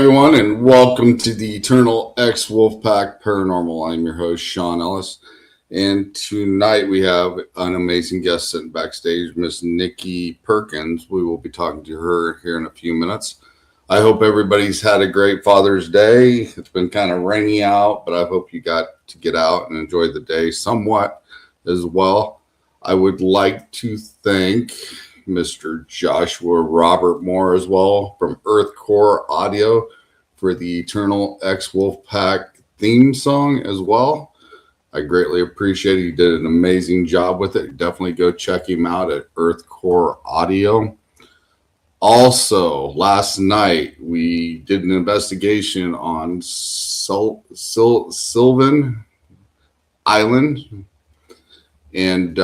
everyone, and welcome to the Eternal X Wolfpack Paranormal. I'm your host, Sean Ellis, and tonight we have an amazing guest sitting backstage, Miss Nikki Perkins. We will be talking to her here in a few minutes. I hope everybody's had a great Father's Day. It's been kind of rainy out, but I hope you got to get out and enjoy the day somewhat as well. I would like to thank Mr. Joshua Robert Moore as well from Earth Core Audio for the Eternal X Wolfpack theme song as well. I greatly appreciate it. He did an amazing job with it. Definitely go check him out at Earth Core Audio. Also, last night we did an investigation on Sylvan Island, and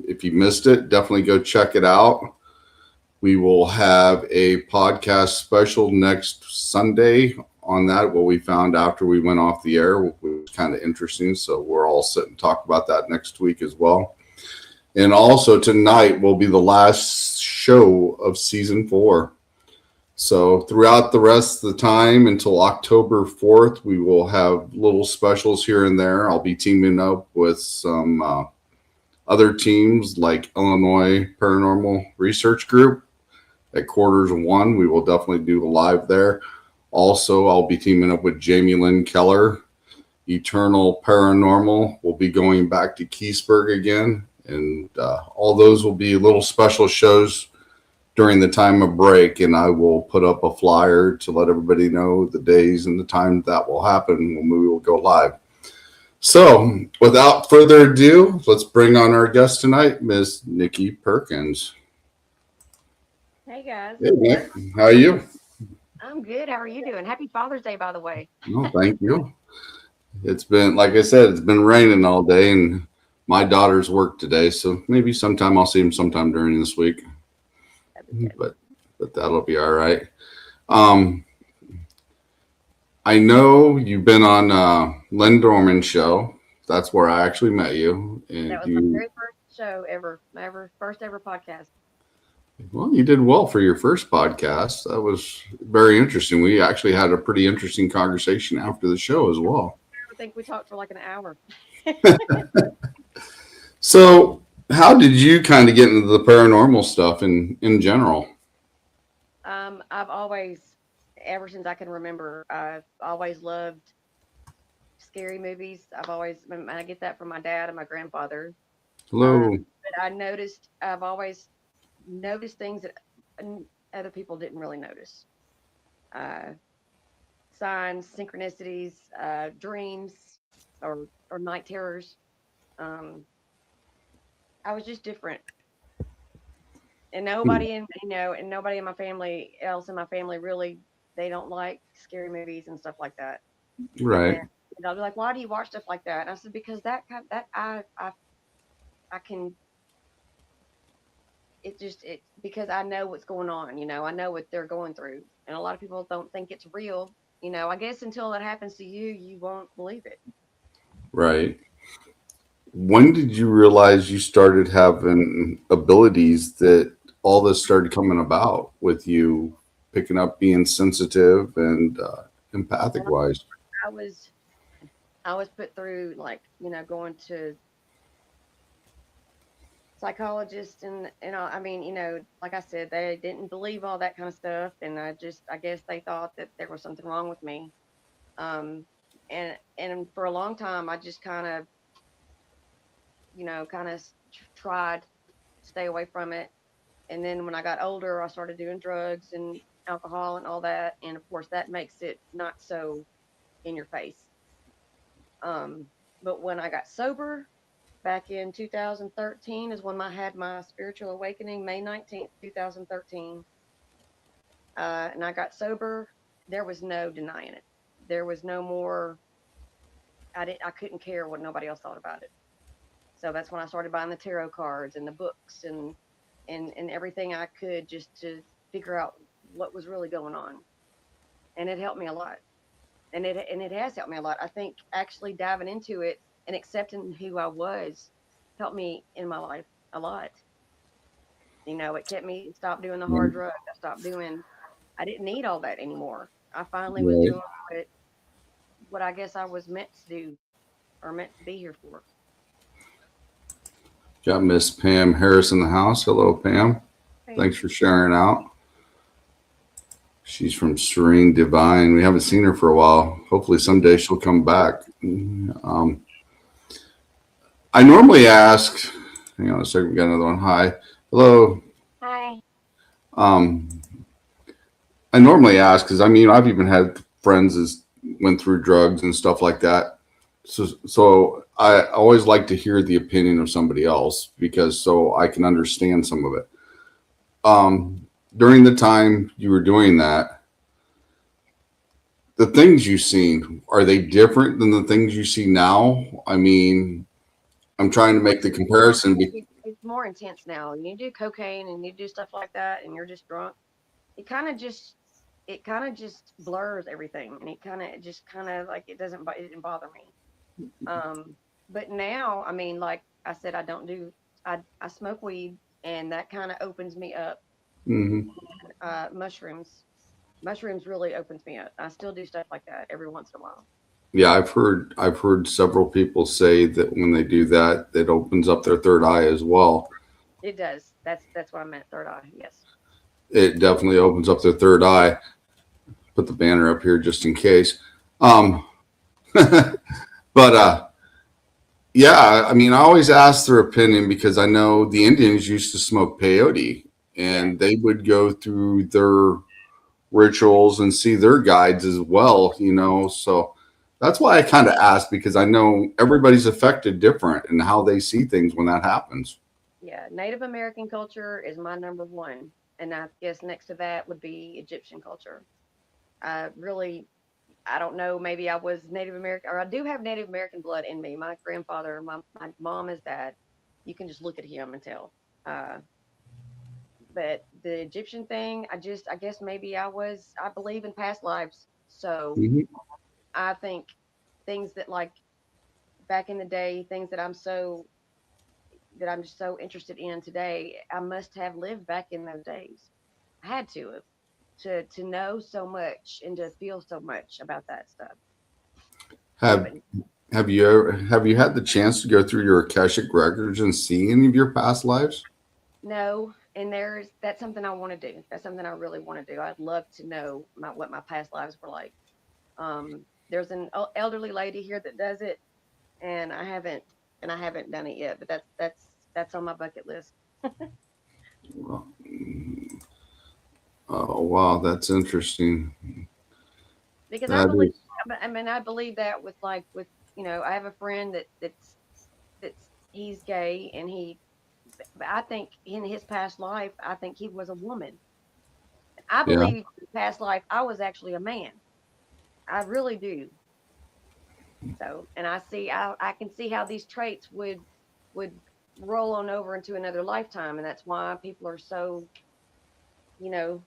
if you missed it, definitely go check it out. We will have a podcast special next Sunday on that, what we found after we went off the air, which was kind of interesting. So we're all set and talk about that next week as well. And also tonight will be the last show of season 4. So throughout the rest of the time until October 4th, we will have little specials here and there. I'll be teaming up with some other teams like Illinois Paranormal Research Group at quarters 1. We will definitely do a live there. Also, I'll be teaming up with Jamie Lynn Keller. Eternal Paranormal will be going back to Keysburg again. And all those will be little special shows during the time of break. And I will put up a flyer to let everybody know the days and the time that will happen when we will go live. So, without further ado, let's bring on our guest tonight, Miss Nikki Perkins. Hey guys. Hey, Nick. How are you? I'm good. How are you doing? Happy Father's Day, by the way. Oh, thank you. It's been, like I said, it's been raining all day, and my daughter's work today, so maybe sometime I'll see him sometime during this week. But that'll be all right. I know you've been on Len Dorman's show. That's where I actually met you. And that was my very first show ever. My first ever podcast. Well, you did well for your first podcast. That was very interesting. We actually had a pretty interesting conversation after the show as well. I think we talked for like an hour. So, how did you kind of get into the paranormal stuff in general? I've always, ever since I can remember, I've always loved scary movies. I get that from my dad and my grandfather. Hello. But I've always noticed things that other people didn't really notice. Signs, synchronicities, dreams, or night terrors. I was just different, and nobody in my family really, they don't like scary movies and stuff like that. Right. And I'll be like, why do you watch stuff like that? And I said, because I can. Because I know what's going on. I know what they're going through, and a lot of people don't think it's real. I guess until it happens to you, you won't believe it. Right. When did you realize you started having abilities that all this started coming about with you picking up being sensitive and empathic wise? I was I was put through, like, going to psychologists, and all. I mean, like I said, they didn't believe all that kind of stuff, and I guess they thought that there was something wrong with me. Um, and for a long time, I just kind of tried to stay away from it. And then when I got older, I started doing drugs and alcohol and all that, and of course that makes it not so in your face. Um, but when I got sober back in 2013 is when I had my spiritual awakening, May 19th, 2013. And I got sober. There was no denying it. There was no more. I couldn't care what nobody else thought about it. So that's when I started buying the tarot cards and the books and everything I could, just to figure out what was really going on. And it helped me a lot. And it has helped me a lot. I think actually diving into it and accepting who I was helped me in my life a lot. It kept me stop doing the hard drugs. I didn't need all that anymore. I finally was Right. doing what I guess I was meant to do or meant to be here for. Got Miss Pam Harris in the house. Hello, Pam. Hey, Thanks for sharing out. She's from Serene Divine. We haven't seen her for a while. Hopefully, someday she'll come back. I normally ask, hang on a second, we got another one. Hi. Hello. hi. Um, I normally ask because I mean, I've even had friends that went through drugs and stuff like that. So I always like to hear the opinion of somebody else because so I can understand some of it. During the time you were doing that, the things you've seen, are they different than the things you see now? I mean, I'm trying to make the comparison. It's more intense now. You do cocaine and you do stuff like that, and you're just drunk. It kind of just it kind of just blurs everything, and it just kind of like it didn't bother me. Um, but now, I mean, like I said, I smoke weed, and that kind of opens me up. Mhm. Mushrooms. Mushrooms really opens me up. I still do stuff like that every once in a while. Yeah, I've heard several people say that when they do that, it opens up their third eye as well. It does. That's what I meant. Third eye. Yes. It definitely opens up their third eye. Put the banner up here just in case. Um, but yeah, I mean, I always ask their opinion because I know the Indians used to smoke peyote, Yes. and they would go through their rituals and see their guides as well. So that's why I kind of ask because I know everybody's affected different and how they see things when that happens. Yeah. Native American culture is my number one, and I guess next to that would be Egyptian culture. Really, I don't know. Maybe I was Native American, or I do have Native American blood in me. My grandfather, my mom, his dad. You can just look at him and tell. Uh, but the Egyptian thing, I guess maybe I believe in past lives. So Mhm. I think things that like back in the day, things that I'm just so interested in today, I must have lived back in those days. I had to have to know so much and to feel so much about that stuff. Have But have you had the chance to go through your Akashic records and see any of your past lives? no, and that's something I want to do. That's something I really want to do. I'd love to know what my past lives were like. There's an elderly lady here that does it, and I haven't done it yet. But that's on my bucket list Oh wow, that's interesting. because I That believe. is, I mean, I believe that with I have a friend that's he's gay, and but I think in his past life, I think he was a woman. I yeah. believe in his past life I was actually a man. I really do. So, and I can see how these traits would roll on over into another lifetime, and that's why people are so, you know,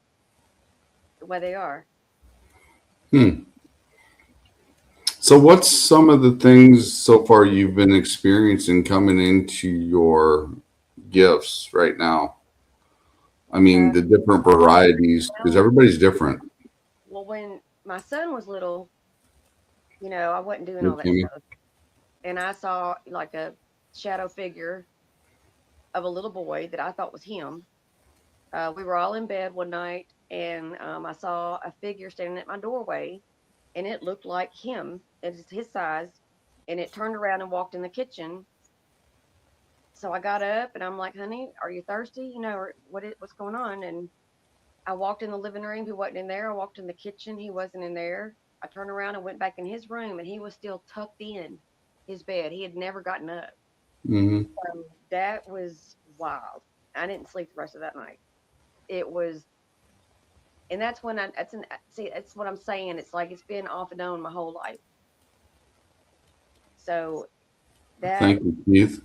the way they are. Hmm. So, what's some of the things so far you've been experiencing coming into your gifts right now? I mean, Uh, the different varieties, because well, everybody's different. well, when my son was little, I wasn't doing all that Okay. stuff, and I saw like a shadow figure of a little boy that I thought was him. We were all in bed one night, and I saw a figure standing at my doorway, and it looked like him. It's his size, and it turned around and walked in the kitchen. So I got up, and I'm like, "Honey, are you thirsty? Or what's going on?" And I walked in the living room. He wasn't in there. I walked in the kitchen. He wasn't in there. I turned around and went back in his room, and he was still tucked in his bed. He had never gotten up. Hmm. So that was wild. I didn't sleep the rest of that night. It was, and that's when see, that's what I'm saying. It's like it's been off and on my whole life. So that Thank you, Keith.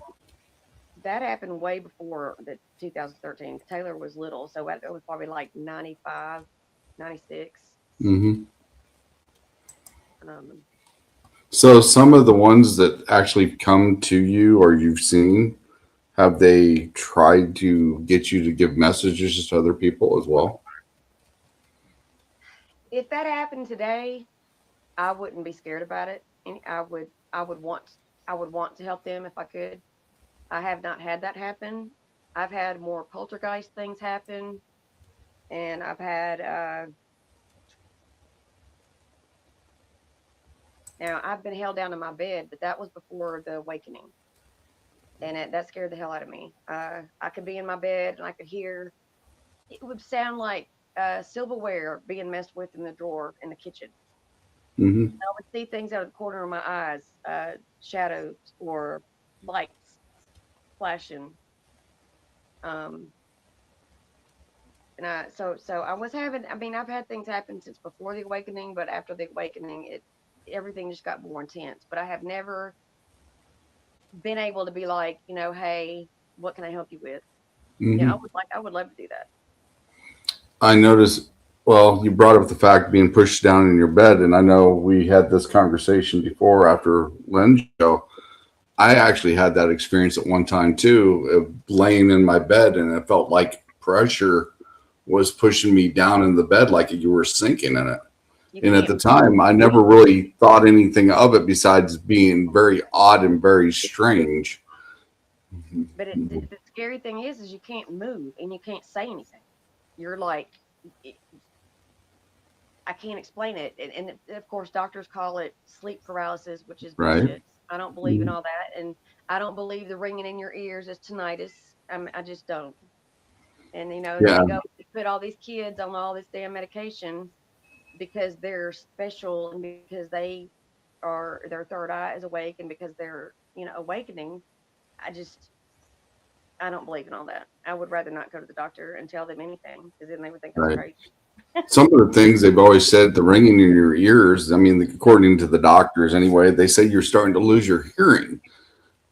that happened way before the 2013. Taylor was little, so it was probably like 95, 96. Hmm. Um, So, some of the ones that actually come to you or you've seen, have they tried to get you to give messages to other people as well? If that happened today, I wouldn't be scared about it, and I would want to help them if I could. I have not had that happen. I've had more poltergeist things happen, and I've had now I've been held down in my bed, but that was before the awakening, and that scared the hell out of me. I could be in my bed and I could hear it would sound like silverware being messed with in the drawer in the kitchen. Hmm. I would see things out of the corner of my eyes, shadows or lights flashing. Um, and so I was having. I mean, I've had things happen since before the awakening, but after the awakening, it everything just got more intense. But I have never been able to be like, hey, what can I help you with? Yeah, Hmm. I would love to do that. I noticed. Well, you brought up the fact of being pushed down in your bed, and I know we had this conversation before after Lynn's show. I actually had that experience at one time too, of laying in my bed, and it felt like pressure was pushing me down in the bed, like you were sinking in it. You And at can't the time, I never really thought anything of it besides being very odd and very strange. But the scary thing is you can't move and you can't say anything. You're like, I can't explain it. And of course, doctors call it sleep paralysis, which is Right? bullshit. I don't believe in Mhm. all that. And I don't believe the ringing in your ears is tinnitus. I just don't. And, then Yeah, they go put all these kids on all this damn medication because they're special and because their third eye is awake and because they're, awakening. I just, I don't believe in all that. I would rather not go to the doctor and tell them anything because then they would think I was right. crazy. Some of the things they've always said, the ringing in your ears, I mean, according to the doctors anyway, they say you're starting to lose your hearing.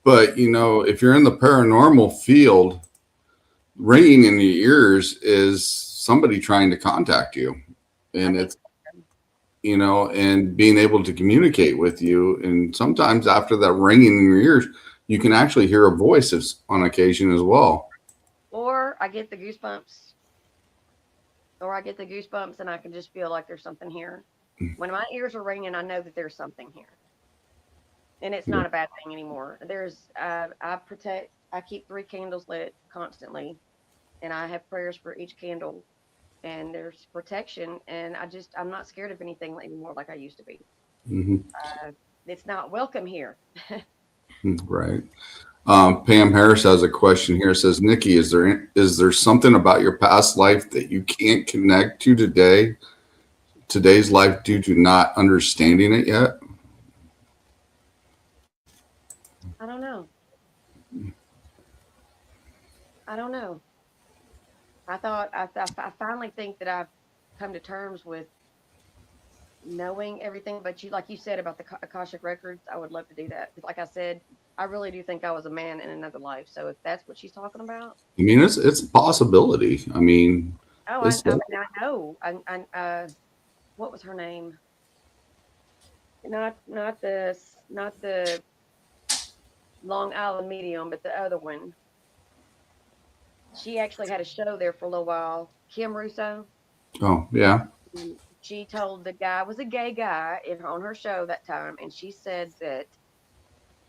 But, if you're in the paranormal field, ringing in your ears is somebody trying to contact you. I And think it's, and being able to communicate with you. And sometimes after that ringing in your ears, you can actually hear a voice on occasion as well. or I get the goosebumps, or I get the goosebumps and I can just feel like there's something here. When my ears are ringing, I know that there's something here, and it's Yeah. not a bad thing anymore. I keep 3 candles lit constantly, and I have prayers for each candle, and there's protection, and I'm not scared of anything anymore like I used to be. Hmm. Uh, it's not welcome here. Right. Pam Harris has a question here. It says, Nikki, is there something about your past life that you can't connect to today's life due to not understanding it yet? I don't know. I don't know. I finally think that I've come to terms with knowing everything. But like you said about the Akashic records, I would love to do that. 'Cause like I said, I really do think I was a man in another life. So if that's what she's talking about, I mean, it's a possibility. I mean, oh, it's I mean, I know. What was her name? Not the Long Island medium, but the other one. She actually had a show there for a little while. Kim Russo. oh yeah. She told the guy was a gay guy on her show that time, and she said that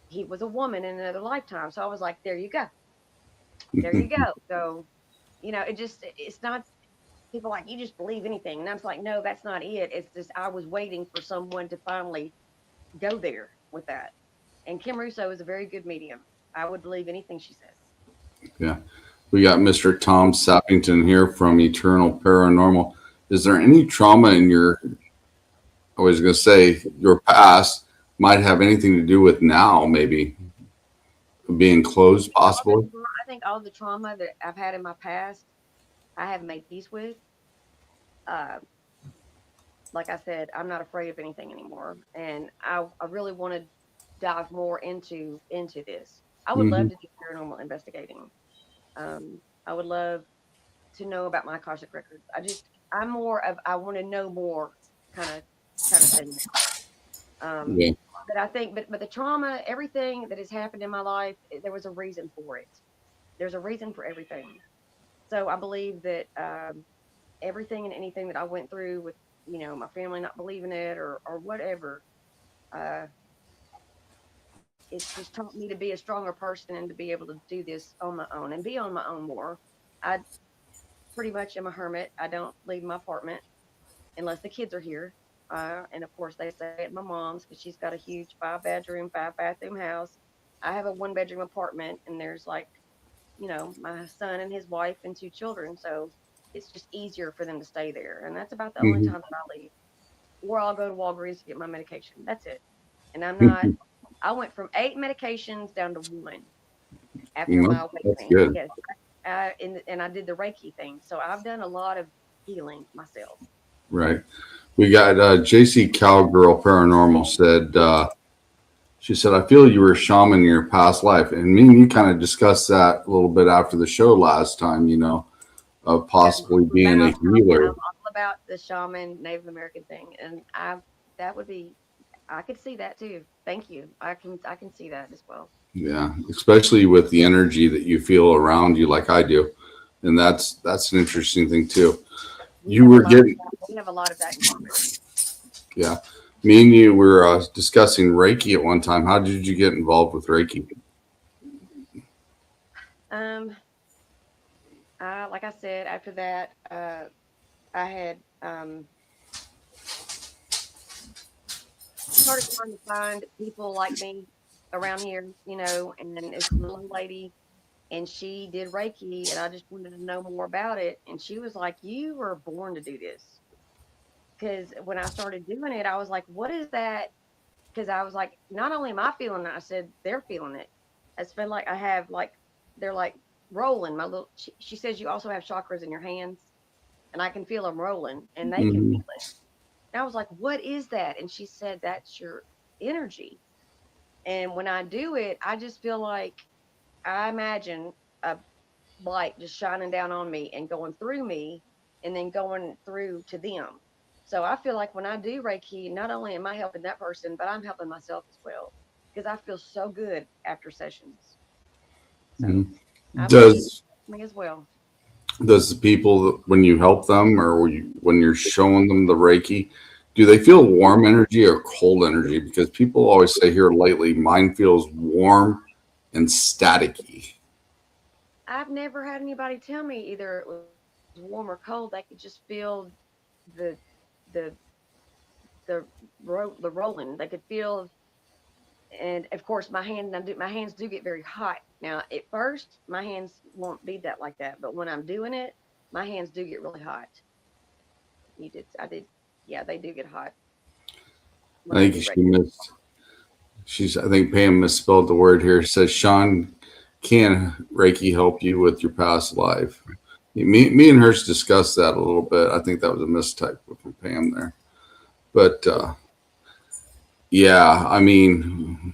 he was a woman in another lifetime. So I was like, there you go, there you go. So it's not people like you just believe anything, and I was like, no, that's not it. It's just I was waiting for someone to finally go there with that. And Kim Russo is a very good medium. I would believe anything she says. Yeah. We got Mr. Tom Sappington here from Eternal Paranormal. Is there any trauma in I was going to say, your past might have anything to do with now, maybe being closed, possibly? I think all the trauma that I've had in my past, I have made peace with. Uh, like I said, I'm not afraid of anything anymore, and I really want to dive more into this. I would love Hmm. to do paranormal investigating. I would love to know about my Akashic records. I'm more of I want to know more kind of thing now. Yeah. But I think but the trauma, everything that has happened in my life, there was a reason for it. There's a reason for everything. So I believe that everything and anything that I went through with my family not believing it or whatever. Uh, it's just taught me to be a stronger person and to be able to do this on my own and be on my own more. I pretty much am a hermit. I don't leave my apartment unless the kids are here. And of course, they stay at my mom's because she's got a huge 5 bedroom, 5 bathroom house. I have a 1 bedroom apartment, and there's like, my son and his wife and 2 children. So it's just easier for them to stay there. And that's about the only Mhm. time that I leave. Or I'll go to Walgreens to get my medication. That's it. And I went from 8 medications down to one after my That's awakening. good. Yes. And I did the Reiki thing. So I've done a lot of healing myself. Right. We got JC Cowgirl Paranormal said, she said, I feel you were a shaman in your past life. And me and you kind of discussed that a little bit after the show last time, of possibly being a I'm healer. all about the shaman Native American thing, and that would be I could see that too. Thank you. I can see that as well. Yeah. Especially with the energy that you feel around you, like I do. And that's an interesting thing too. We You have a were lot of getting, that. We have a lot of that in common. yeah. Me and you were discussing Reiki at one time. How did you get involved with Reiki? Um, like I said, after that, I had started trying to find people like me around here, and then this little lady, and she did Reiki, and I just wanted to know more about it. And she was like, "You were born to do this." Because when I started doing it, I was like, "What is that?" Because I was like, "Not only am I feeling it," I said, "They're feeling it." I just feel like I have like they're like rolling my little. She says you also have chakras in your hands, and I can feel them rolling, and they can Mhm. feel it. And I was like, "What is that?" And she said, "That's your energy." And when I do it, I just feel like I imagine a light just shining down on me and going through me and then going through to them. So I feel like when I do Reiki, not only am I helping that person, but I'm helping myself as well because I feel so good after sessions. So Mhm. I believe Does me as well. does the people when you help them or when you're showing them the Reiki, do they feel warm energy or cold energy? Because people always say here lately, mine feels warm and staticky. I've never had anybody tell me either it was warm or cold. They could just feel the the the rolling. They could feel, and of course my hands do get very hot. Now at first my hands won't be that like that, but when I'm doing it, my hands do get really hot. I did, yeah, they do get hot when I I think do she Reiki. missed. I think Pam misspelled the word here. It says Sean, can Reiki help you with your past life? Me and hers discussed that a little bit. I think that was a mistype from Pam there. But yeah, I mean,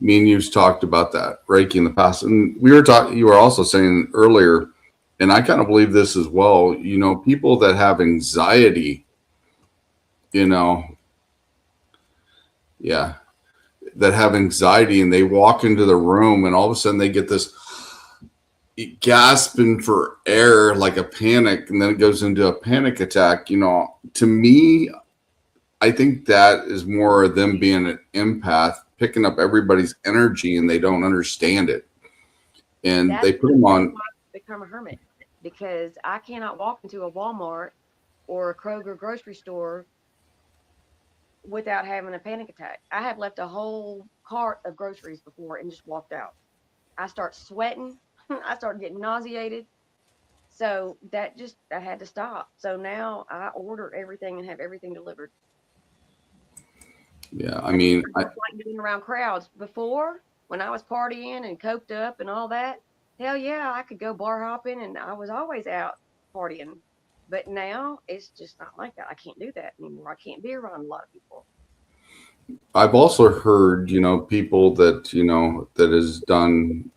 me and you've talked about that Reiki in the past, and we were talking. You were also saying earlier, and I kind of believe this as well. People that have anxiety, you know, yeah, that have anxiety, and they walk into the room, and all of a sudden they get this gasping for air like a panic, and then it goes into a panic attack. To me, I think that is more of them being an empath, picking up everybody's energy, and they don't understand it, and they put them That's on. why I've become a hermit, because I cannot walk into a Walmart or a Kroger grocery store without having a panic attack. I have left a whole cart of groceries before and just walked out. I start sweating. I start getting nauseated. So that had to stop. So now I order everything and have everything delivered. Yeah, I I just mean, don't like being around crowds. Before, when I was partying and coked up and all that, hell yeah, I could go bar hopping and I was always out partying. But now it's just not like that. I can't do that anymore. I can't be around a lot of people. I've also heard, people that that has done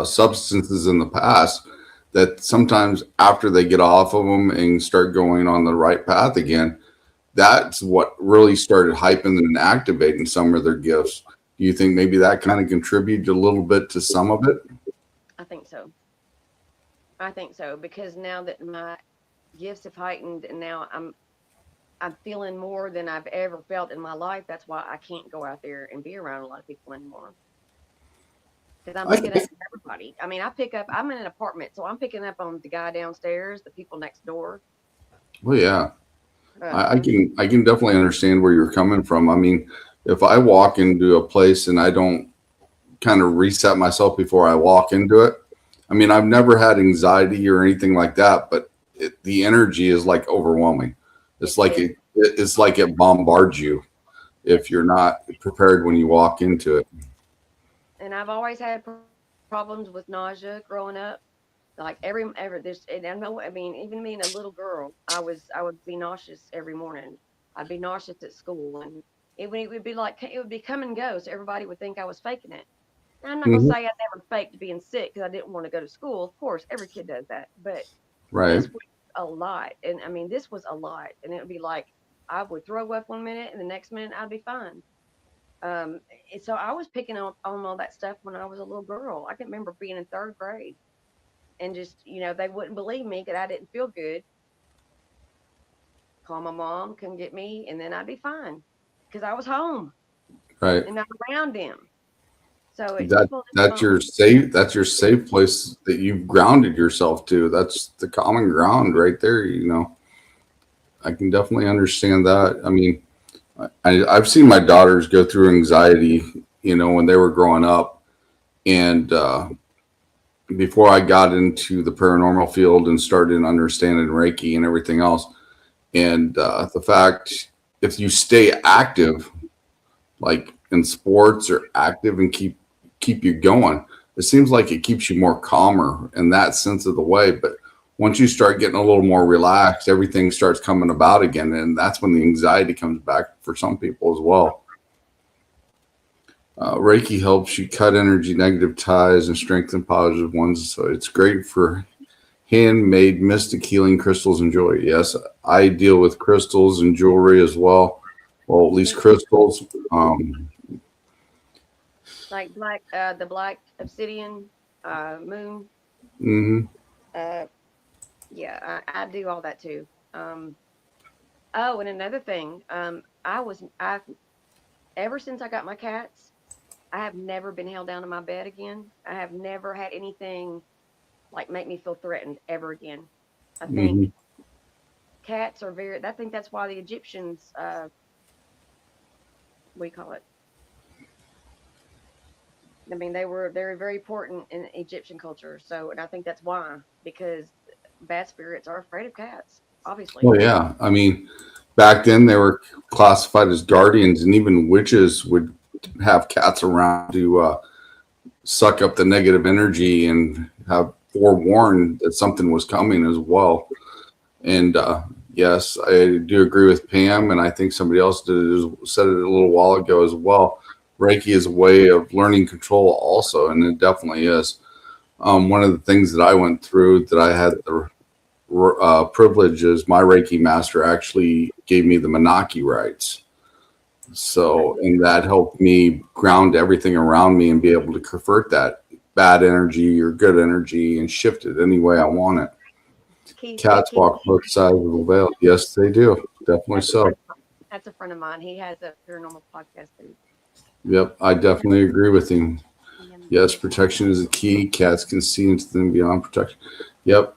substances in the past, that sometimes after they get off of them and start going on the right path again, that's what really started hyping and activating some of their gifts. Do you think maybe that kind of contributed a little bit to some of it? I think so. I think so because now that my gifts have heightened and now I'm feeling more than I've ever felt in my life. That's why I can't go out there and be around a lot of people anymore. Because I'm I, picking up everybody. I mean, I'm in an apartment, so I'm picking up on the guy downstairs, the people next door. well, yeah, I And can definitely understand where you're coming from. I mean, if I walk into a place and I don't kind of reset myself before I walk into it, I mean, I've never had anxiety or anything like that, but the energy is like overwhelming. It's it like is. it's like it bombards you if you're not prepared when you walk into it. And I've always had problems with nausea growing up. Like every this, and I know. I mean, even being a little girl, I would be nauseous every morning. I'd be nauseous at school, and it would be like it would be come and go. So everybody would think I was faking it. And I'm not gonna Hmm. say I never faked being sick because I didn't want to go to school. Of course, every kid does that, but Right. this was a lot, and I mean, this was a lot, and it would be like I would throw up one minute, and the next minute I'd be fine. And so I was picking on all that stuff when I was a little girl. I can remember being in third grade and just, they wouldn't believe me because I didn't feel good. Call my mom, come get me, and then I'd be fine because I was home Right. and not around them. So That people just that's don't. your safe. That's your safe place that you've grounded yourself to. That's the common ground right there. I can definitely understand that. I mean, I've seen my daughters go through anxiety, when they were growing up. And before I got into the paranormal field and started understanding Reiki and everything else, and the fact if you stay active, like in sports or active and keep you going, it seems like it keeps you more calmer in that sense of the way. But once you start getting a little more relaxed, everything starts coming about again, and that's when the anxiety comes back for some people as well. Reiki helps you cut energy, negative ties, and strengthen positive ones. So it's great for handmade mystic healing crystals and jewelry. Yes, I deal with crystals and jewelry as well. Well, at least crystals. Like the black obsidian, moon. Mhm. Uh, yeah, I do all that too. Um, oh, and another thing, I ever since I got my cats, I have never been held down in my bed again. I have never had anything like make me feel threatened ever again. I think Mhm. cats are very. I think that's why the Egyptians, we call it. I mean, they were very important in Egyptian culture. So, and I think that's why because bad spirits are afraid of cats. Obviously, Oh yeah, I mean, back then they were classified as guardians, and even witches would have cats around to suck up the negative energy and have forewarned that something was coming as well. And yes, I do agree with Pam, and I think somebody else said it a little while ago as well. Reiki is a way of learning control, also, and it definitely is. One of the things that I went through that I had the privilege is my Reiki master actually gave me the Menaki rights. okay. So, and that helped me ground everything around me and be able to convert that bad energy or good energy and shift it any way I want it. Cats Keith, walk both sides of the veil. Yes, they do. Definitely that's a so. friend. That's a friend of mine. He has a paranormal podcast too. Yep, I definitely agree with him. And Yes, protection is the key. Cats can see into them beyond protection. Yep,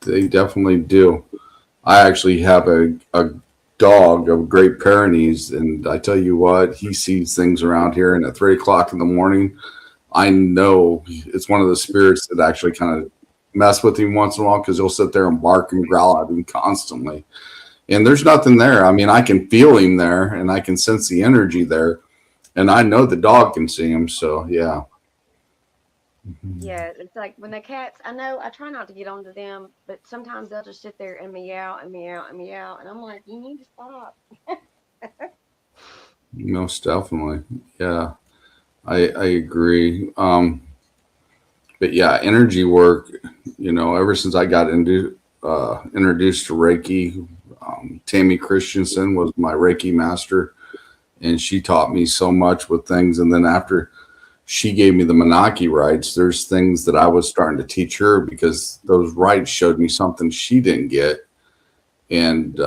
they definitely do. I actually have a dog of Great Pyrenees, and I tell you what, he sees things around here. And at 3 o'clock in the morning, I know it's one of the spirits that actually kind of mess with him once in a while because he'll sit there and bark and growl at him constantly. And there's nothing there. I mean, I can feel him there, and I can sense the energy there, and I know the dog can see him. So yeah. yeah, it's like when the cats. I know I try not to get onto them, but sometimes they'll just sit there and meow and meow and meow, and I'm like, you need to stop. Most definitely. Yeah, I agree. But yeah, energy work, ever since I got introduced to Reiki, Tammy Christensen was my Reiki master, and she taught me so much with things. And then after she gave me the Menaki rights, there's things that I was starting to teach her because those rights showed me something she didn't get. And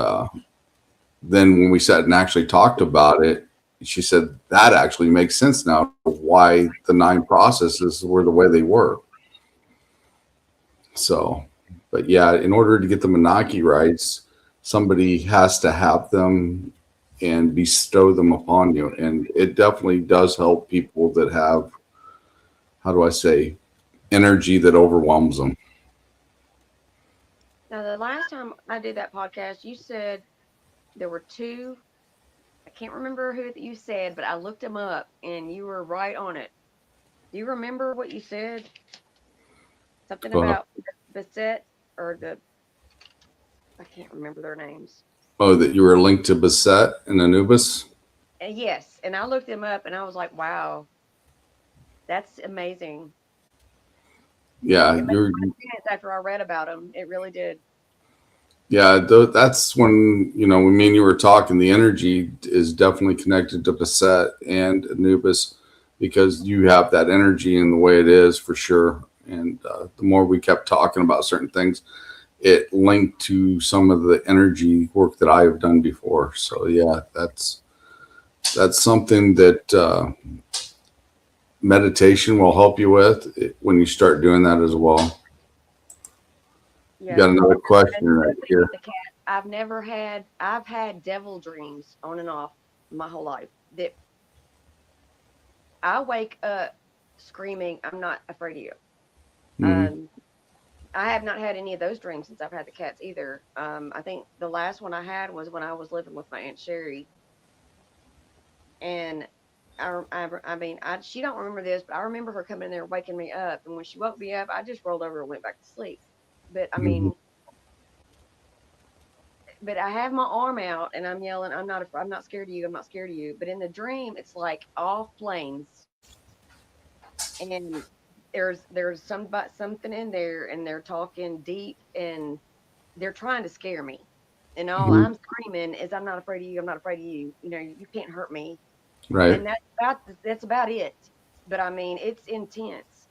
then when we sat and actually talked about it, she said that actually makes sense now why the 9 processes were the way they were. So, but yeah, in order to get the Menaki rights, somebody has to have them and bestow them upon you. And it definitely does help people that have, how do I say, energy that overwhelms them. Now, the last time I did that podcast, you said there were two. I can't remember who you said, but I looked them up and you were right on it. Do you remember what you said? Something Uh, about Bassett or I can't remember their names. oh, that you were linked to Basset and Anubis? And yes, and I looked them up and I was like, wow, that's amazing. Yeah, It made you're. sense after I read about them. It really did. Yeah, that's when, when me and you were talking, the energy is definitely connected to Basset and Anubis because you have that energy in the way it is for sure. And the more we kept talking about certain things, it linked to some of the energy work that I have done before. So yeah, that's something that meditation will help you with when you start doing that as well. You Yes, got another question right especially here. with the cat. I've had devil dreams on and off my whole life that I wake up screaming, I'm not afraid of you. Hmm. Um, I have not had any of those dreams since I've had the cats either. I think the last one I had was when I was living with my Aunt Sherry. And I mean, she don't remember this, but I remember her coming in there waking me up. And when she woke me up, I just rolled over and went back to sleep. But I Hmm. mean, but I have my arm out and I'm yelling, I'm not scared of you. I'm not scared of you. But in the dream, it's like all flames and there's something in there and they're talking deep and they're trying to scare me. And all Hmm. I'm screaming is, I'm not afraid of you. I'm not afraid of you. You know, you can't hurt me. Right. And that's about it. But I mean, it's intense.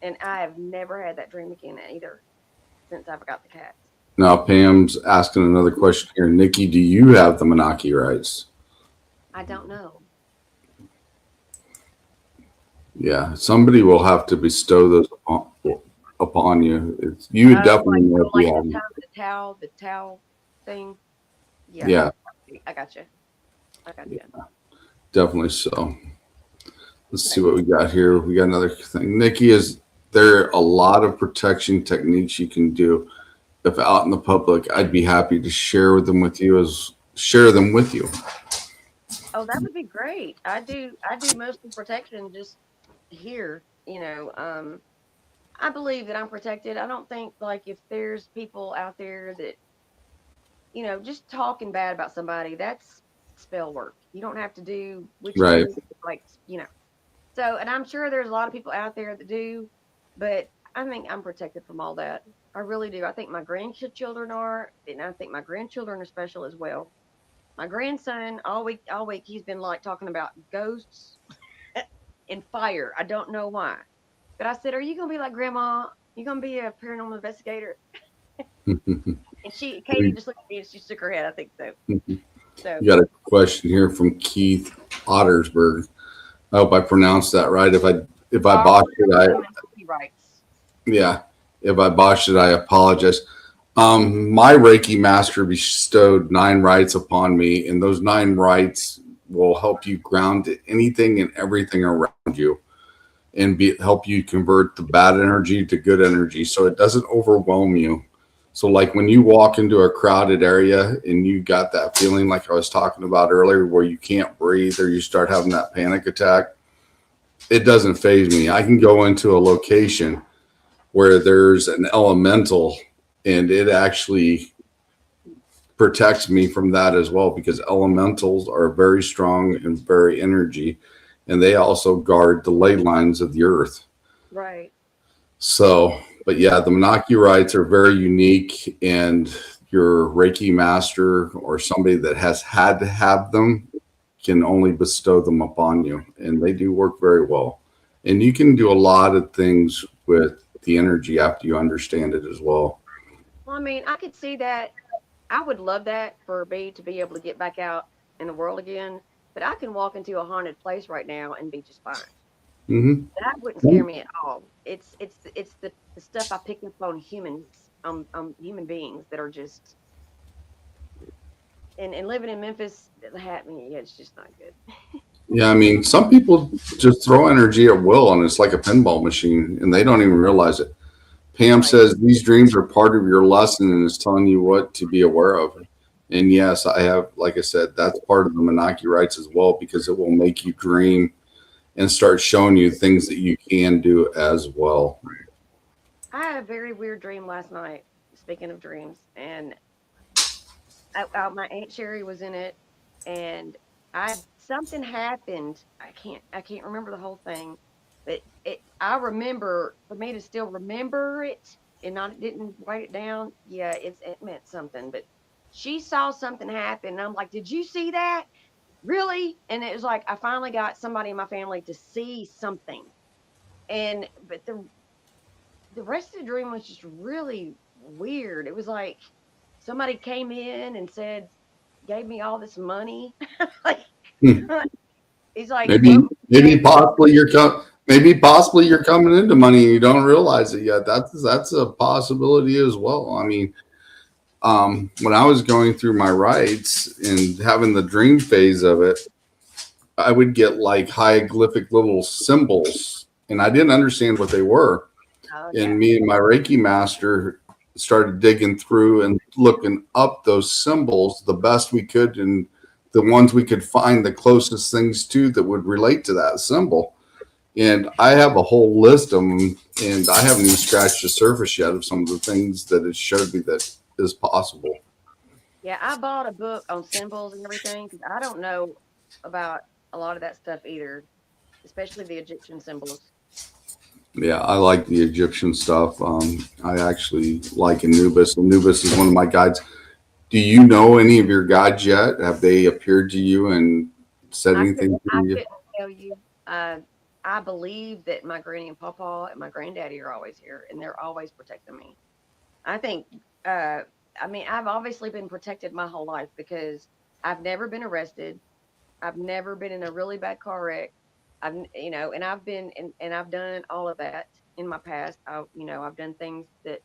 And I have never had that dream again either since I've got the cats. Now Pam's asking another question here. Nikki, do you have the Menaki rights? I don't know. Yeah, somebody will have to bestow those upon you. You would Oh, definitely know if you like have the them. time, the towel thing. Yeah, Yeah, I got you. I got you. definitely so. Let's see Okay. what we got here. We got another thing. Nikki, is there a lot of protection techniques you can do? If out in the public, I'd be happy to share them with you. Oh, that would be great. I do mostly protection just here, I believe that I'm protected. I don't think like if there's people out there that, just talking bad about somebody, that's spell work. You don't have to do what you Right. do, like, So, and I'm sure there's a lot of people out there that do, but I think I'm protected from all that. I really do. I think my grandchildren are, and I think my grandchildren are special as well. My grandson, all week, he's been like talking about ghosts and fire. I don't know why. But I said, "Are you gonna be like Grandma? You gonna be a paranormal investigator?" And Katie we, just looked at me and she shook her head. I think so. So, we got a question here from Keith Ottersberg. I hope I pronounced that right. If I all botched it, he writes. yeah. If I botched it, I apologize. My Reiki master bestowed 9 rights upon me, and those 9 rights will help you ground anything and everything around you, and help you convert the bad energy to good energy, so it doesn't overwhelm you. So, like when you walk into a crowded area and you got that feeling, like I was talking about earlier, where you can't breathe or you start having that panic attack, it doesn't phase me. I can go into a location where there's an elemental and it actually protects me from that as well because elementals are very strong and very energy and they also guard the ley lines of the earth. Right. So, but yeah, the Menaki rites are very unique, and your Reiki master or somebody that has had to have them can only bestow them upon you, and they do work very well. And you can do a lot of things with the energy after you understand it as well. Well, I mean, I could see that. I would love that for me to be able to get back out in the world again. But I can walk into a haunted place right now and be just fine. Mm-hmm. That wouldn't scare me at all. It's the stuff I pick up on humans, human beings that are just and living in Memphis, yeah, it's just not good. Yeah, I mean, some people just throw energy at will, and it's like a pinball machine, and they don't even realize it. Pam Right. says these dreams are part of your lesson and is telling you what to be aware of. And yes, I have, like I said, that's part of the Menaki rights as well because it will make you dream and start showing you things that you can do as well. I had a very weird dream last night. Speaking of dreams, and my aunt Sherry was in it, and I something happened. I can't remember the whole thing, but I remember for me to still remember it and not didn't write it down. Yeah, it meant something, but she saw something happen, and I'm like, did you see that? Really? And it was like I finally got somebody in my family to see something, and but the rest of the dream was just really weird. It was like somebody came in and said, gave me all this money. Like Hmm. he's like, Maybe, maybe gave me possibly maybe possibly you're coming into money and you don't realize it yet. That's a possibility as well. I mean, when I was going through my rights and having the dream phase of it, I would get like hieroglyphic little symbols, and I didn't understand what they were. oh yeah. And me and my Reiki master started digging through and looking up those symbols the best we could, and the ones we could find the closest things to that would relate to that symbol. And I have a whole list of them, and I haven't even scratched the surface yet of some of the things that it showed me that is possible. Yeah, I bought a book on symbols and everything because I don't know about a lot of that stuff either, especially the Egyptian symbols. Yeah, I like the Egyptian stuff. I actually like Anubis. Anubis is one of my guides. Do you know any of your guides yet? Have they appeared to you and said anything to I you? couldn't tell you. Uh, I believe that my granny and papa and my granddaddy are always here, and they're always protecting me. I think, uh, I mean, I've obviously been protected my whole life because I've never been arrested. I've never been in a really bad car wreck. And I've been and I've done all of that in my past. I've done things that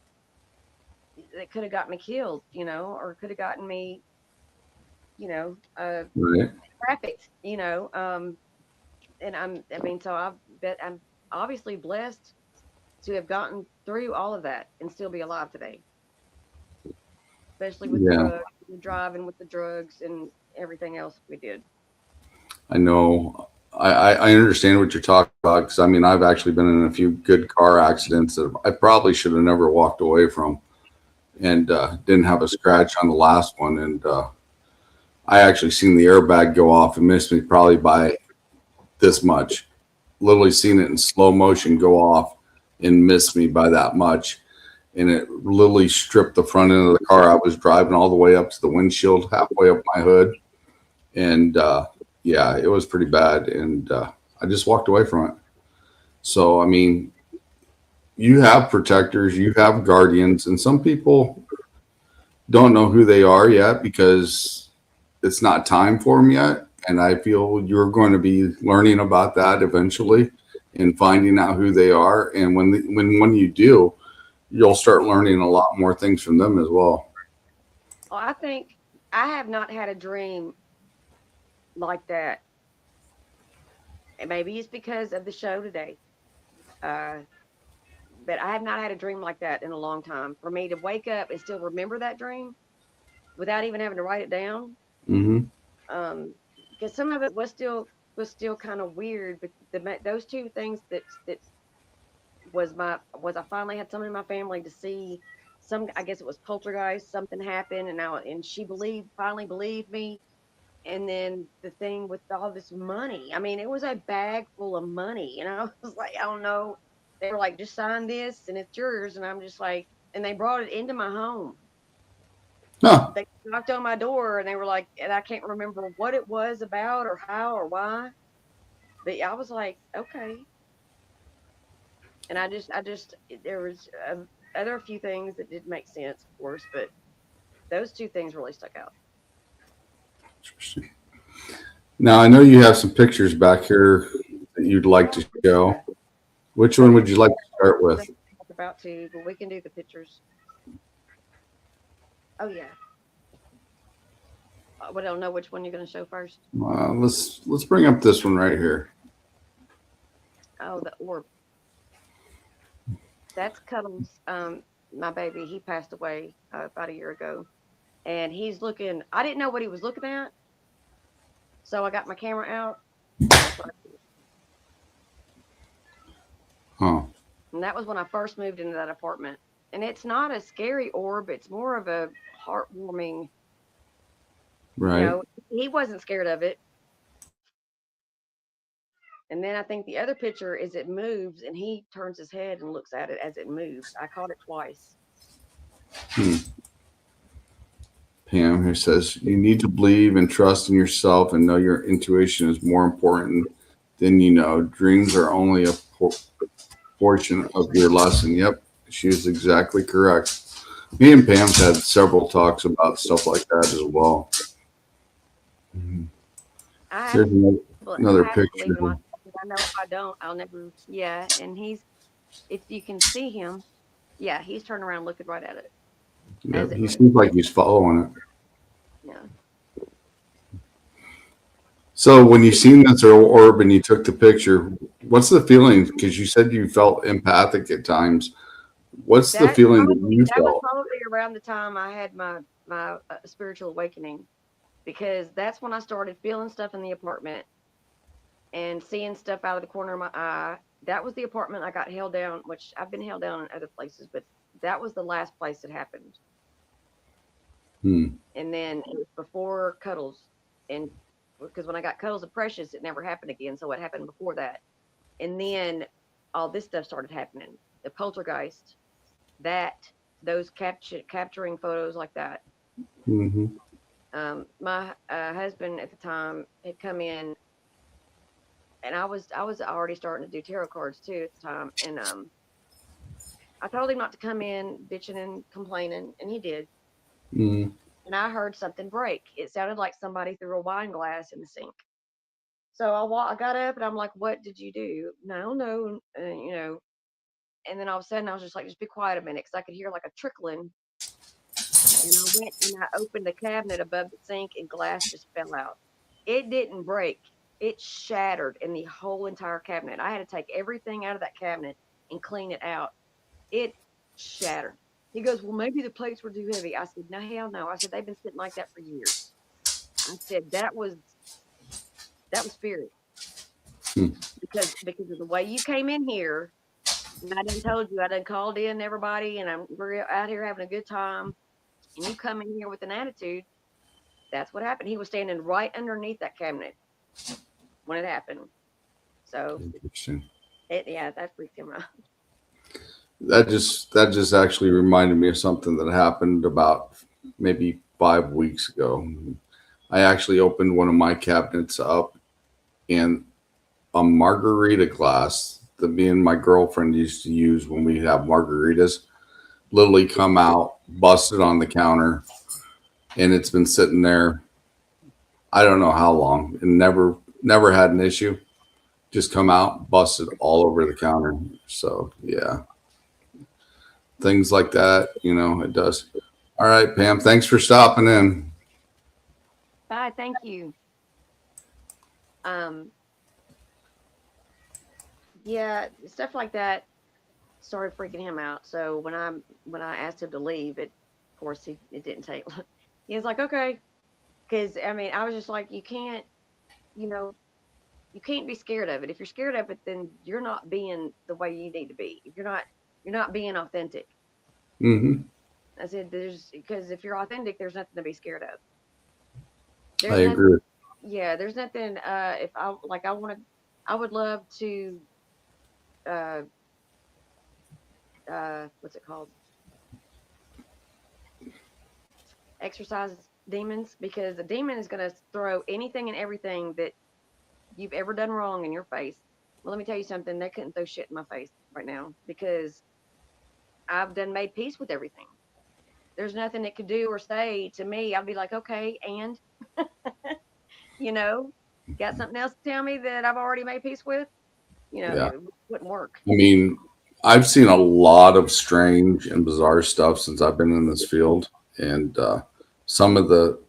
could have got me killed, or could have gotten me, you know, uh, Right. trafficked, and I mean, so I'm obviously blessed to have gotten through all of that and still be alive today, especially with the Yeah, drugs, the driving with the drugs and everything else we did. I know. I understand what you're talking about because I mean I've actually been in a few good car accidents that I probably should have never walked away from, and didn't have a scratch on the last one, and I actually seen the airbag go off and missed me probably by this much. Literally seen it in slow motion go off and miss me by that much. And it literally stripped the front end of the car. I was driving all the way up to the windshield, halfway up my hood. And yeah, it was pretty bad. And I just walked away from it. So, I mean, you have protectors, you have guardians, and some people don't know who they are yet because it's not time for them yet. And I feel you're going to be learning about that eventually and finding out who they are. And when you do, you'll start learning a lot more things from them as well. Well, I think I have not had a dream like that, and maybe it's because of the show today. Uh, but I have not had a dream like that in a long time. For me to wake up and still remember that dream without even having to write it down, Hmm. um, because some of it was still kind of weird. But those two things that was I finally had someone in my family to see some. I guess it was poltergeist. Something happened, and she finally believed me. And then the thing with all this money. I mean, it was a bag full of money, and I was like, I don't know. They were like, just sign this and it's yours, and I'm just like, and they brought it into my home. Huh. They knocked on my door, and they were like, and I can't remember what it was about or how or why, but I was like, okay. And there was other few things that didn't make sense, of course, but Those two things really stuck out. Interesting. Now I know you have some pictures back here that you'd like to show. Which one would you like to start with? About to, but we can do the pictures. Oh yeah. But I don't know which one you're going to show first. Let's bring up this one right here. Oh, the orb. That's Cuddles. My baby. He passed away about a year ago, and he's looking. I didn't know what he was looking at, so I got my camera out. That's what I did. Huh. And that was when I first moved into that apartment. And it's not a scary orb. It's more of a heartwarming. Right. He wasn't scared of it. And then I think the other picture is it moves and he turns his head and looks at it as it moves. I caught it twice. Pam here says you need to believe and trust in yourself and know your intuition is more important than you know. Dreams are only a portion of your lesson. Yep, she is exactly correct. Me and Pam's had several talks about stuff like that as well. Here's another picture. I know if I don't, I'll never. Yeah, and if you can see him, yeah, he's turning around looking right at it. Yeah, he seems like he's following it. Yeah. So when you seen this orb and you took the picture, what's the feeling? Because you said you felt empathic at times. What's the feeling that you felt? That was probably around the time I had my spiritual awakening, because that's when I started feeling stuff in the apartment and seeing stuff out of the corner of my eye. That was the apartment I got held down, which I've been held down in other places, but that was the last place it happened. And then it was before Cuddles, and because when I got Cuddles and Precious, it never happened again. So what happened before that? And then all this stuff started happening. The poltergeist, those capturing photos like that. Mm-hmm. My husband at the time had come in, and I was already starting to do tarot cards too at the time, and I told him not to come in bitching and complaining, and he did. Mm-hmm. And I heard something break. It sounded like somebody threw a wine glass in the sink. So I got up and I'm like, "What did you do?" No, no, And then all of a sudden I was just like, "Just be quiet a minute," because I could hear like a trickling. And I went and I opened the cabinet above the sink, and glass just fell out. It didn't break. It shattered in the whole entire cabinet. I had to take everything out of that cabinet and clean it out. It shattered. He goes, "Well, maybe the plates were too heavy." I said, "No, hell no." I said, "They've been sitting like that for years." I said, that was spirit, because of the way you came in here, and I done told you, I done called in everybody, and we're out here having a good time, and you come in here with an attitude. That's what happened. He was standing right underneath that cabinet when it happened. So that freaked him out. That just actually reminded me of something that happened about maybe 5 weeks ago. I actually opened one of my cabinets up, and a margarita glass that me and my girlfriend used to use when we have margaritas literally come out, busted on the counter, and it's been sitting there. I don't know how long, and never had an issue. Just come out, busted all over the counter. So yeah, things like that, it does. All right, Pam, thanks for stopping in. Bye. Thank you. Um, yeah, stuff like that started freaking him out. So when I asked him to leave, of course it didn't take. He was like, "Okay," because I mean I was just like, you know, you can't be scared of it. If you're scared of it, then you're not being the way you need to be. If you're not being authentic. Mm-hmm. I said, because if you're authentic, there's nothing to be scared of. I There's nothing. agree. Yeah, there's nothing. If I would love to. Uh, what's it called? Exercise demons, because a demon is going to throw anything and everything that you've ever done wrong in your face. Well, let me tell you something. They couldn't throw shit in my face right now, because I've done made peace with everything. there's nothing it could do or say to me, I'd be like, okay, and you know, got something else to tell me that I've already made peace with? Yeah. It wouldn't work. I mean, I've seen a lot of strange and bizarre stuff since I've been in this field, and some of the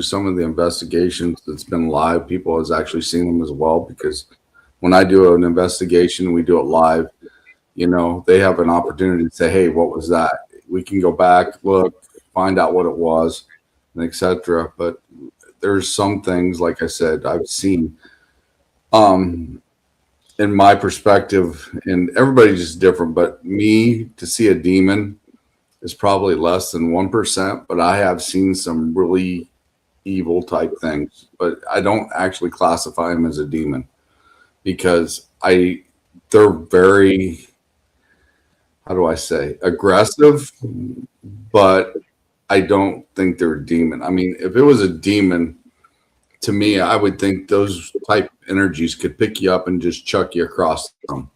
some of the investigations that's been live, people has actually seen them as well. Because when I do an investigation, we do it live. They have an opportunity to say, "Hey, what was that?" We can go back, look, find out what it was, and etc. But there's some things, like I said, I've seen. Um, in my perspective, and everybody's just different, but me to see a demon is probably less than 1%, but I have seen some really evil type things, but I don't actually classify them as a demon because they're very, how do I say, aggressive, but I don't think they're a demon. I mean, if it was a demon, to me, I would think those type of energies could pick you up and just chuck you across them.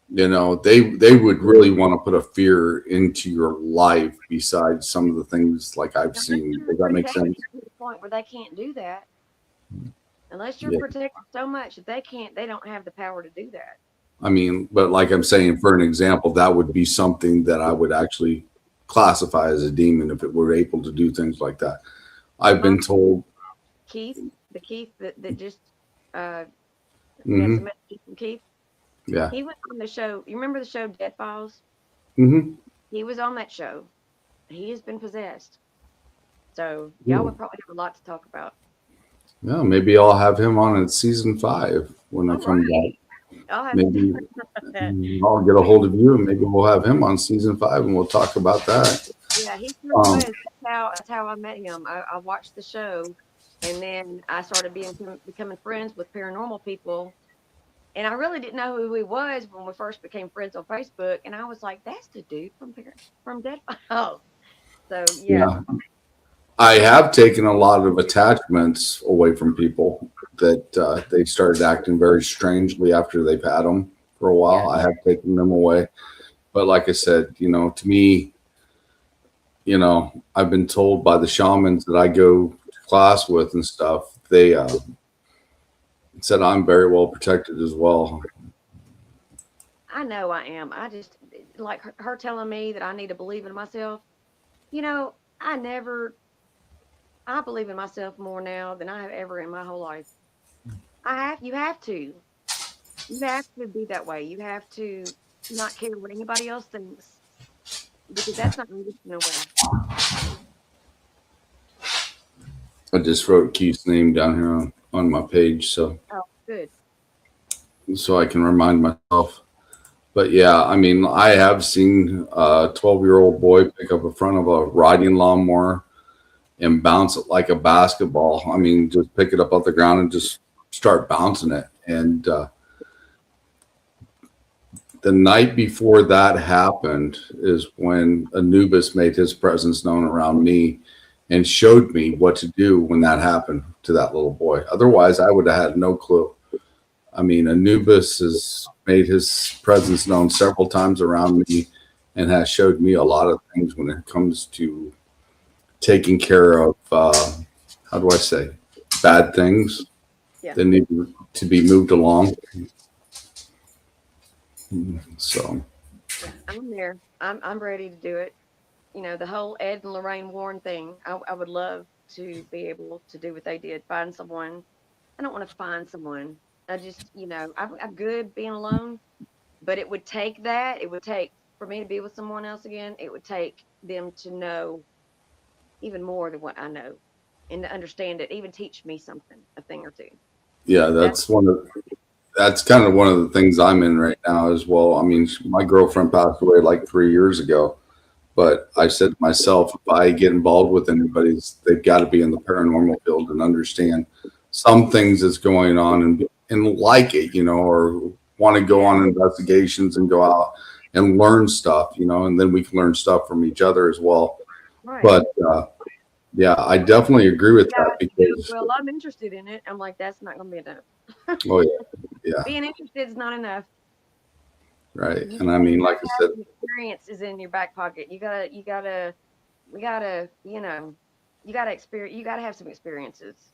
They would really want to put a fear into your life besides some of the things like I've Unless seen. you're Does that make protected sense? to the point where they can't do that. Unless you're Yeah. protected so much that they don't have the power to do that. I mean, but like I'm saying, for an example, that would be something that I would actually classify as a demon if it were able to do things like that. I've My been told. Keith, the Keith that just uh, we had some Hmm. messages from Keith. Yeah. He went on the show. You remember the show Dead Files? Hmm. He was on that show. He has been possessed. So y'all would Cool. probably have a lot to talk about. Yeah, maybe I'll have him on in season 5 when I All come back. right. I'll have to Maybe that. I'll get a hold of you and maybe we'll have him on season 5 and we'll talk about that. Yeah, he sure Um, was. That's how I met him. I watched the show, and then I started becoming friends with paranormal people. And I really didn't know who he was when we first became friends on Facebook. And I was like, "That's the dude from Dead Files." So yeah, yeah, I have taken a lot of attachments away from people that they started acting very strangely after they've had them for a yeah, while. I have taken them away. But like I said, to me, I've been told by the shamans that I go to class with and stuff, they said I'm very well protected as well. I know I am. I just like her telling me that I need to believe in myself. You know, I believe in myself more now than I have ever in my whole life. You have to. You have to be that way. You have to not care what anybody else thinks because that's not going to get you nowhere. I just wrote Keith's name down here on my page Oh, good. so I can remind myself. But yeah, I mean, I have seen a 12-year-old boy pick up a front of a riding lawnmower and bounce it like a basketball. I mean, just pick it up off the ground and just start bouncing it. And the night before that happened is when Anubis made his presence known around me and showed me what to do when that happened to that little boy. Otherwise, I would have had no clue. I mean, Anubis has made his presence known several times around me and has showed me a lot of things when it comes to taking care of, how do I say, bad things Yeah, that need to be moved along. So, I'm there. I'm ready to do it. The whole Ed and Lorraine Warren thing. I would love to be able to do what they did. Find someone. I don't want to find someone. I just, I'm good being alone, but it would take that. It would take for me to be with someone else again. It would take them to know even more than what I know and to understand it, even teach me something, a thing or two. yeah, That's that's kind of one of the things I'm in right now as well. I mean, my girlfriend passed away like 3 years ago, but I said to myself, if I get involved with anybody, they've got to be in the paranormal field and understand some things that's going on and like it, or want to go yeah, on investigations and go out and learn stuff, and then we can learn stuff from each other as well. right. But yeah, I definitely agree with Yeah, that because, well, I'm interested in it. I'm like, that's not going to be enough. oh yeah, yeah, Being interested is not enough. right. You And I mean, gotta like I have said, some experiences in your back pocket. You gotta we gotta, you gotta experience. You gotta have some experiences.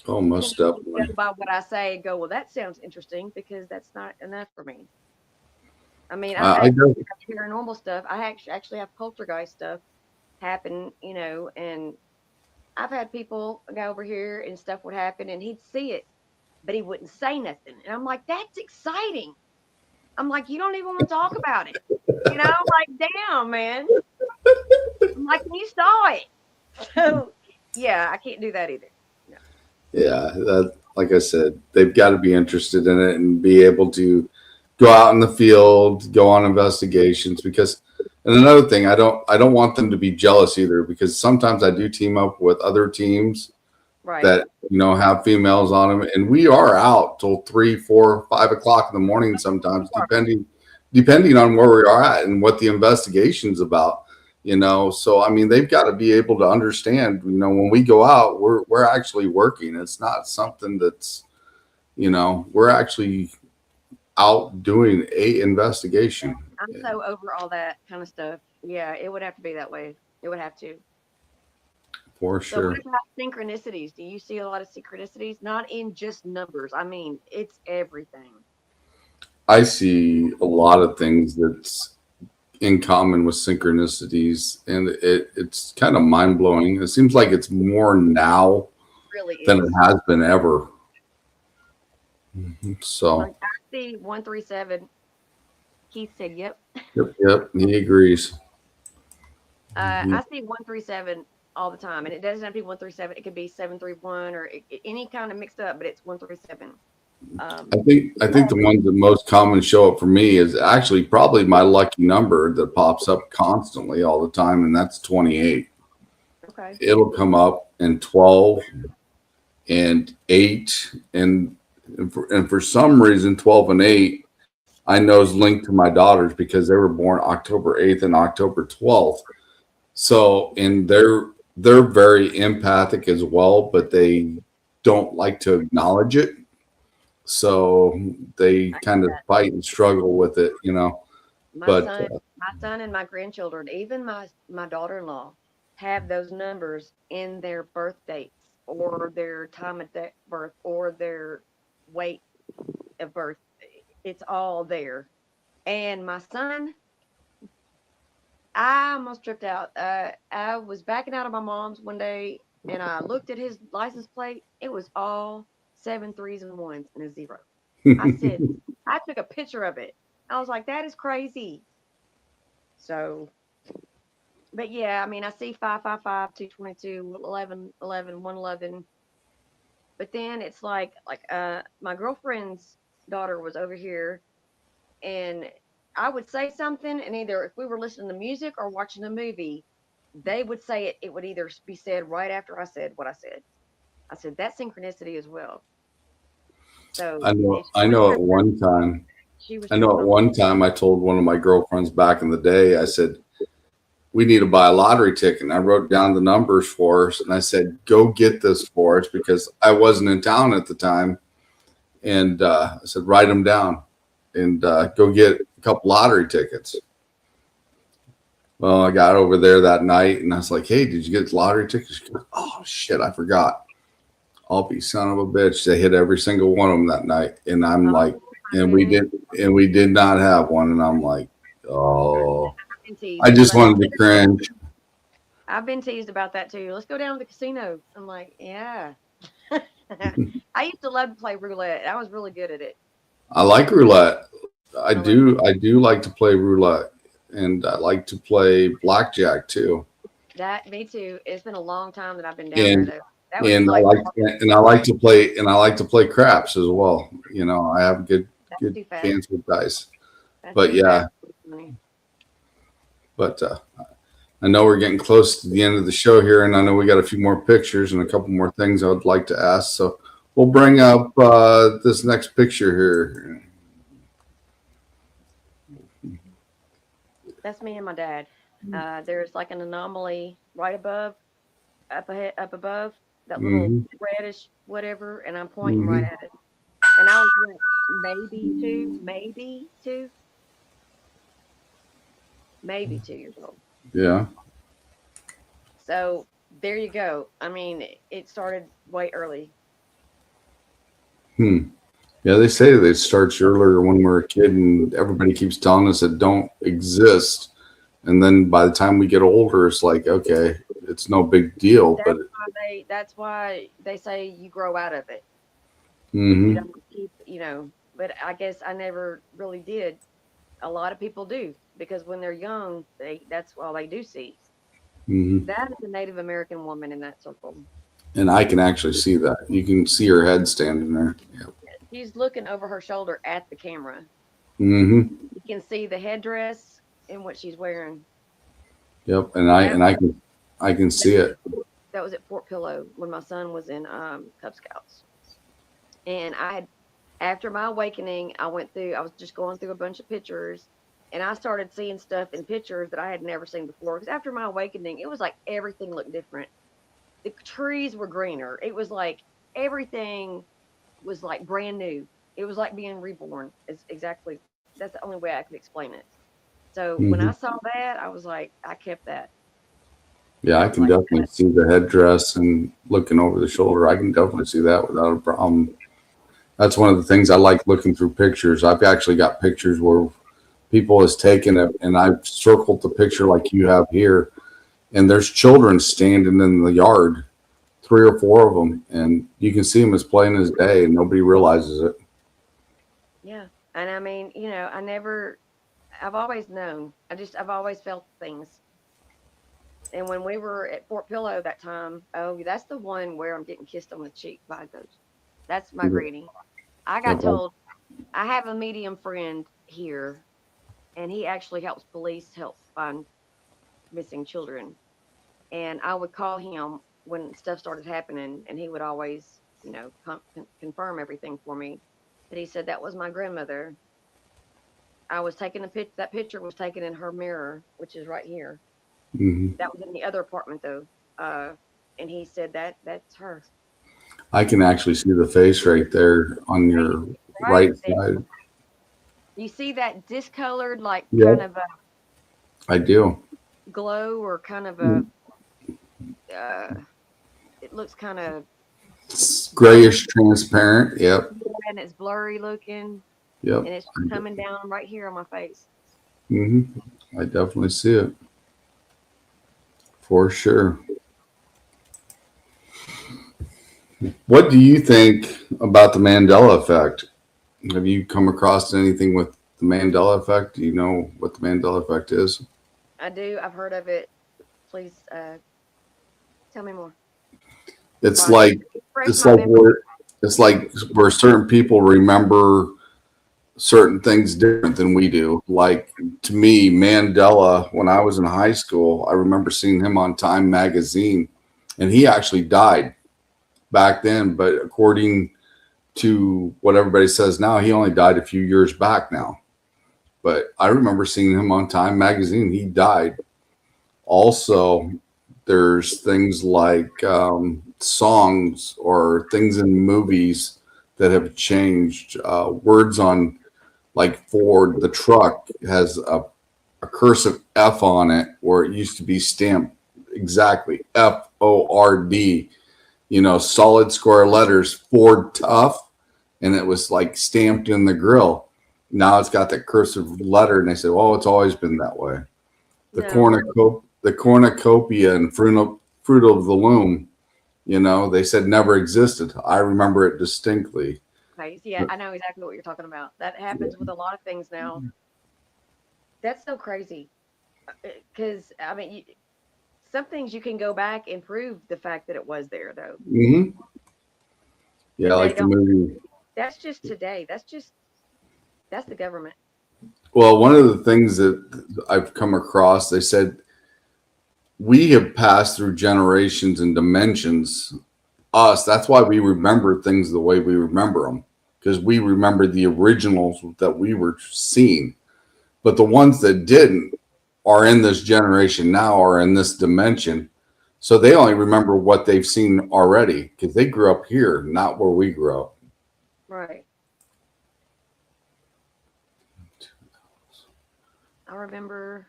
Oh, You can't most just definitely. go by what I say and go, well, that sounds interesting, because that's not enough for me. I mean, I've I had do. paranormal stuff. I actually have poltergeist stuff happen, and I've had people go over here and stuff would happen and he'd see it, but he wouldn't say nothing. And I'm like, that's exciting. I'm like, you don't even want to talk about it. I'm like, damn, man. I'm like, you saw it. So, yeah, I can't do that either. No. Yeah, like I said, they've got to be interested in it and be able to go out in the field, go on investigations. Because, and another thing, I don't want them to be jealous either, because sometimes I do team up with other teams Right. that have females on them, and we are out till 3, 4, 5 o'clock in the morning sometimes, depending on where we are at and what the investigation's about. So I mean, they've got to be able to understand, when we go out, we're actually working. It's not something that's, we're actually out doing a investigation. I'm so over all that kind of stuff. Yeah, it would have to be that way. It would have to. For So, what sure. about synchronicities? Do you see a lot of synchronicities? Not in just numbers. I mean, it's everything. I see a lot of things that's in common with synchronicities, and it's kind of mind blowing. It seems like it's more now Really than it is. has been ever. So, Like, I see 137. Keith said, "Yep." yep, he agrees. I see 137 all the time, and it doesn't have to be 137. It could be 731 or any kind of mixed up, but it's 137. I think the ones that most common show up for me is actually probably my lucky number that pops up constantly all the time, and that's 28. Okay. It'll come up in 12 and 8, and for some reason 12 and 8 I know is linked to my daughters because they were born October 8th and October 12th. So, and they're very empathic as well, but they don't like to acknowledge it. So they I get kind of that. fight and struggle with it. My But son, my son, and my grandchildren, even my daughter-in-law, have those numbers in their birth dates or their time of birth or their weight of birth. It's all there. And my son, I almost tripped out. I was backing out of my mom's one day, and I looked at his license plate. It was all seven threes and ones and a zero. I said, I took a picture of it. I was like, that is crazy. So, but yeah, I mean, I see 555, 222, 11, 11, 111. But then it's like my girlfriend's daughter was over here, and I would say something, and either if we were listening to music or watching a movie, they would say it. It would either be said right after I said what I said. I said that's synchronicity as well. I So know, if she I was know at tripping, one time, she was I know tripping at on. one time I told one of my girlfriends back in the day, I said, we need to buy a lottery ticket. And I wrote down the numbers for us and I said, go get this for us because I wasn't in town at the time. And I said, write them down and go get a couple lottery tickets. Well, I got over there that night and I was like, hey, did you get lottery tickets? She goes, oh, shit, I forgot. I'll be son of a bitch. They hit every single one of them that night. And I'm Oh like, my and we goodness, did, and we did not have one. And I'm like, oh, I've been teased. I They're just like, wanted to cringe. I've been teased about that too. Let's go down to the casino. I'm like, yeah. I used to love to play roulette. I was really good at it. I like roulette. I I love do. I do like to play roulette, and I like to play blackjack too. that. Me too. It's been a long time that I've been down there And though. That would be and I like like and I fun. like to play and I like to play craps as well. I have That's good too fast. hands with dice. That's But too fast. yeah, but I know we're getting close to the end of the show here, and I know we got a few more pictures and a couple more things I would like to ask. So we'll bring up this next picture here. That's me and my dad. There's like an anomaly right above, up ahead, up above that little Hmm. reddish whatever, and I'm pointing right Hmm. at it. And I was like, maybe 2 years old. Yeah. So there you go. I mean, it started way early. Hmm. Yeah, they say that it starts earlier when we're a kid, and everybody keeps telling us it don't exist. And then by the time we get older, it's like, okay, it's no big deal. But That's why they say you grow out of it. You hmm don't keep, but I guess I never really did. A lot of people do because when they're young, that's all they do see. hmm That is a Native American woman in that circle. and I can actually see that. You can see her head standing there. Yep. She's looking over her shoulder at the camera. hmm You can see the headdress and what she's wearing. Yep. And And I can that see it. that was at Fort Pillow when my son was in Cub Scouts. And after my awakening, I was just going through a bunch of pictures, and I started seeing stuff in pictures that I had never seen before. Because after my awakening, it was like everything looked different. The trees were greener. It was like everything was like brand new. It was like being reborn. It's exactly That's the only way I could explain it. So when I hmm saw that, I was like, I kept that. Yeah, I I was can like, definitely see the headdress and looking over the shoulder. I can definitely see that without a problem. That's one of the things I like looking through pictures. I've actually got pictures where people has taken it, and I've circled the picture like you have here, and there's children standing in the yard, three or four of them, and you can see them as plain as day, and nobody realizes it. yeah. And I mean, I've always known. I've always felt things. And when we were at Fort Pillow that time, oh, that's the one where I'm getting kissed on the cheek by a ghost. That's my greeting. I got Yep. told I have a medium friend here, and he actually helps police help find missing children. And I would call him when stuff started happening, and he would always, confirm everything for me. But he said that was my grandmother. I was taking a pic. That picture was taken in her mirror, which is right here. hmm That was in the other apartment though. Uh, and he said that's her. I can actually see the face right there on Right, your right right there. side. You see that discolored, like kind Yep, of a I do. glow, or kind of a, Mm, uh, it looks kind of it's blurry, grayish, transparent. Yep, and it's blurry looking, yep. and it's coming down right here on my face. hmm I definitely see it for sure. What do you think about the Mandela effect? Have you come across anything with the Mandela effect? Do you know what the Mandela effect is? I do. I've heard of it. Please tell me more. It's Like, like refresh it's my like memory. where it's like where certain people remember certain things different than we do. Like to me, Mandela, when I was in high school, I remember seeing him on Time magazine, and he actually died back then. But according to what everybody says now, he only died a few years back now. But I remember seeing him on Time magazine. He died. Also, there's things like songs or things in movies that have changed. Words on, like Ford, the truck has a cursive F on it where it used to be stamped exactly FORD, solid square letters, Ford Tough, and it was like stamped in the grill. Now it's got that cursive letter, and they said, "Oh, it's always been that way." No. The cornucopia and fruit of the loom, they said never existed. I remember it distinctly. Okay. Yeah, I know exactly what you're talking about. That happens with a lot of things now. That's so crazy. Because I mean, some things you can go back and prove the fact that it was there, though, hmm Yeah, and they like the don't. movie. That's just today. That's the government. Well, one of the things that I've come across, they said we have passed through generations and dimensions. Us, that's why we remember things the way we remember them, because we remember the originals that we were seeing. But the ones that didn't are in this generation now, are in this dimension. So they only remember what they've seen already because they grew up here, not where we grew up. Right. I remember.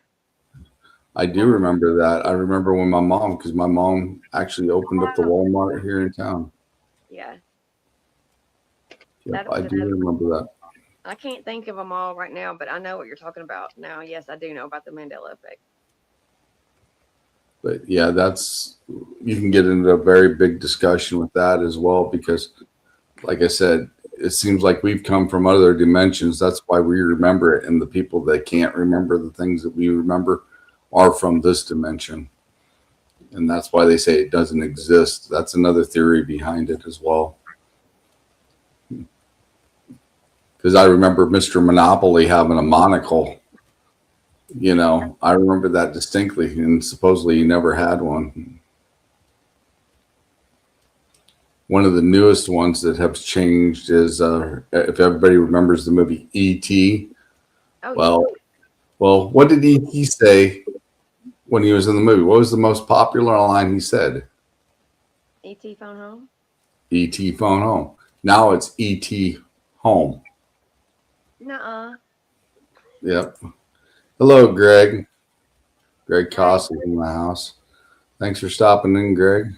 I do remember that. I remember when because my mom actually opened up the Walmart here in town. Yeah, Yep, that I was do another. remember that. I can't think of them all right now, but I know what you're talking about now. Yes, I do know about the Mandela effect. But yeah, you can get into a very big discussion with that as well because, like I said, it seems like we've come from other dimensions. That's why we remember it, and the people that can't remember the things that we remember are from this dimension, and that's why they say it doesn't exist. That's another theory behind it as well. Because I remember Mr. Monopoly having a monocle. I remember that distinctly, and supposedly he never had one. One of the newest ones that have changed is if everybody remembers the movie E.T. Oh yeah, Well, what did E.T. say when he was in the movie? What was the most popular line he said? ET phone home. E.T. phone home. Now it's E.T. home. Nuh-uh. Yep. Hello, Greg. Greg Hey, Coss is in the house. Thanks for stopping in, Greg.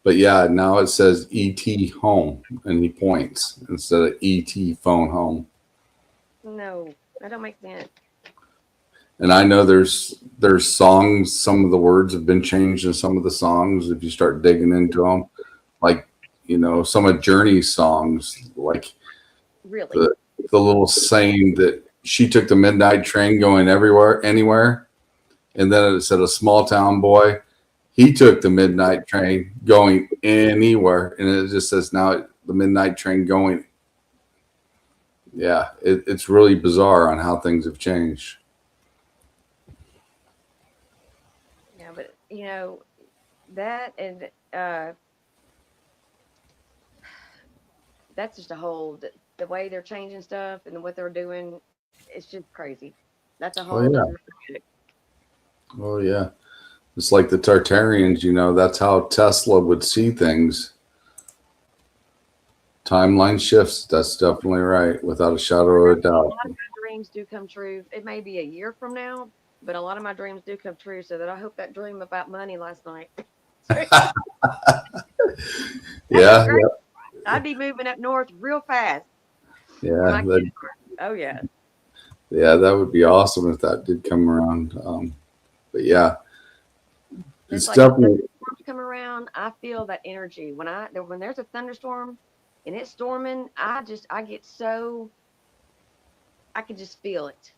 But yeah, now it says ET home and he points instead of ET phone home. no, that don't make sense. And I know there's songs, some of the words have been changed in some of the songs if you start digging into them. Like, some of Journey's songs, like Really? the the little saying that she took the midnight train going everywhere, anywhere. And then it said a small town boy. He took the midnight train going anywhere, and it just says now the midnight train going. Yeah, it's really bizarre on how things have changed. Yeah, but that and that's just a whole the way they're changing stuff and what they're doing. It's just crazy. That's a Oh whole yeah, nother subject. oh yeah. It's like the Tartarians. That's how Tesla would see things. Timeline shifts. That's definitely right, without a shadow of a A doubt. lot of my dreams do come true. It may be a year from now, but a lot of my dreams do come true. So that I hope that dream about money last night. That'd be Yeah, great. I'd be moving up north real fast. Where yeah, my kids are. Oh yeah. yeah. That would be awesome if that did come around. But yeah, It's it's like when definitely. thunderstorms come around, I feel that energy. When there's a thunderstorm and it's storming, I get so I can just feel it.